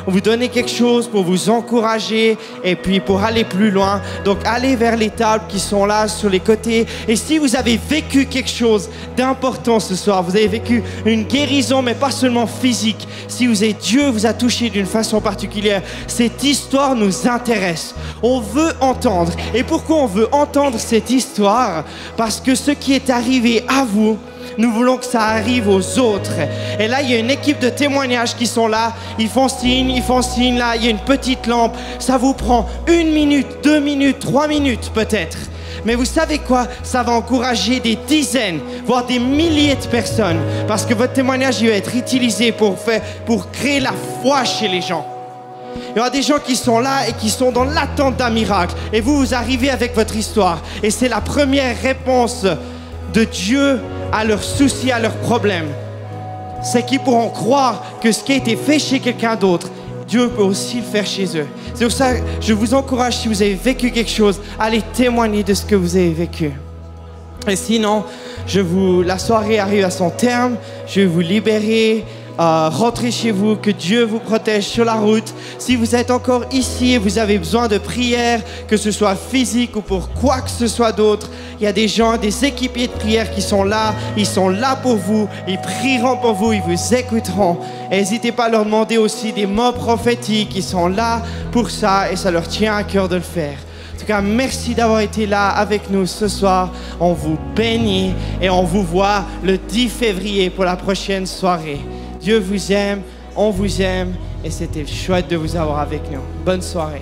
Speaker 3: vous donner quelque chose pour vous encourager et puis pour aller plus loin. Donc allez vers les tables qui sont là sur les côtés. Et si vous avez vécu quelque chose d'important ce soir, vous avez vécu une guérison, mais pas seulement physique. Si Dieu vous a touché d'une façon particulière, cette histoire nous intéresse. On veut entendre. Et pourquoi on veut entendre cette histoire? Parce que ce qui est arrivé à vous, nous voulons que ça arrive aux autres. Et là, il y a une équipe de témoignages qui sont là. Ils font signe, là. Il y a une petite lampe. Ça vous prend 1 minute, 2 minutes, 3 minutes peut-être. Mais vous savez quoi? Ça va encourager des dizaines, voire des milliers de personnes. Parce que votre témoignage va être utilisé pour créer la foi chez les gens. Il y aura des gens qui sont là et qui sont dans l'attente d'un miracle. Et vous arrivez avec votre histoire. Et c'est la première réponse de Dieu à leurs soucis, à leurs problèmes. C'est qu'ils pourront croire que ce qui a été fait chez quelqu'un d'autre, Dieu peut aussi le faire chez eux. C'est pour ça que je vous encourage, si vous avez vécu quelque chose, à aller témoigner de ce que vous avez vécu. Et sinon, la soirée arrive à son terme. Je vais vous libérer. Rentrez chez vous, que Dieu vous protège sur la route. Si vous êtes encore ici et vous avez besoin de prière, que ce soit physique ou pour quoi que ce soit d'autre, il y a des gens, des équipiers de prière qui sont là. Ils sont là pour vous, ils prieront pour vous, ils vous écouteront. Et n'hésitez pas à leur demander aussi des mots prophétiques. Ils sont là pour ça et ça leur tient à cœur de le faire. En tout cas, merci d'avoir été là avec nous ce soir. On vous bénit et on vous voit le 10 février pour la prochaine soirée. Dieu vous aime, on vous aime et c'était chouette de vous avoir avec nous. Bonne soirée.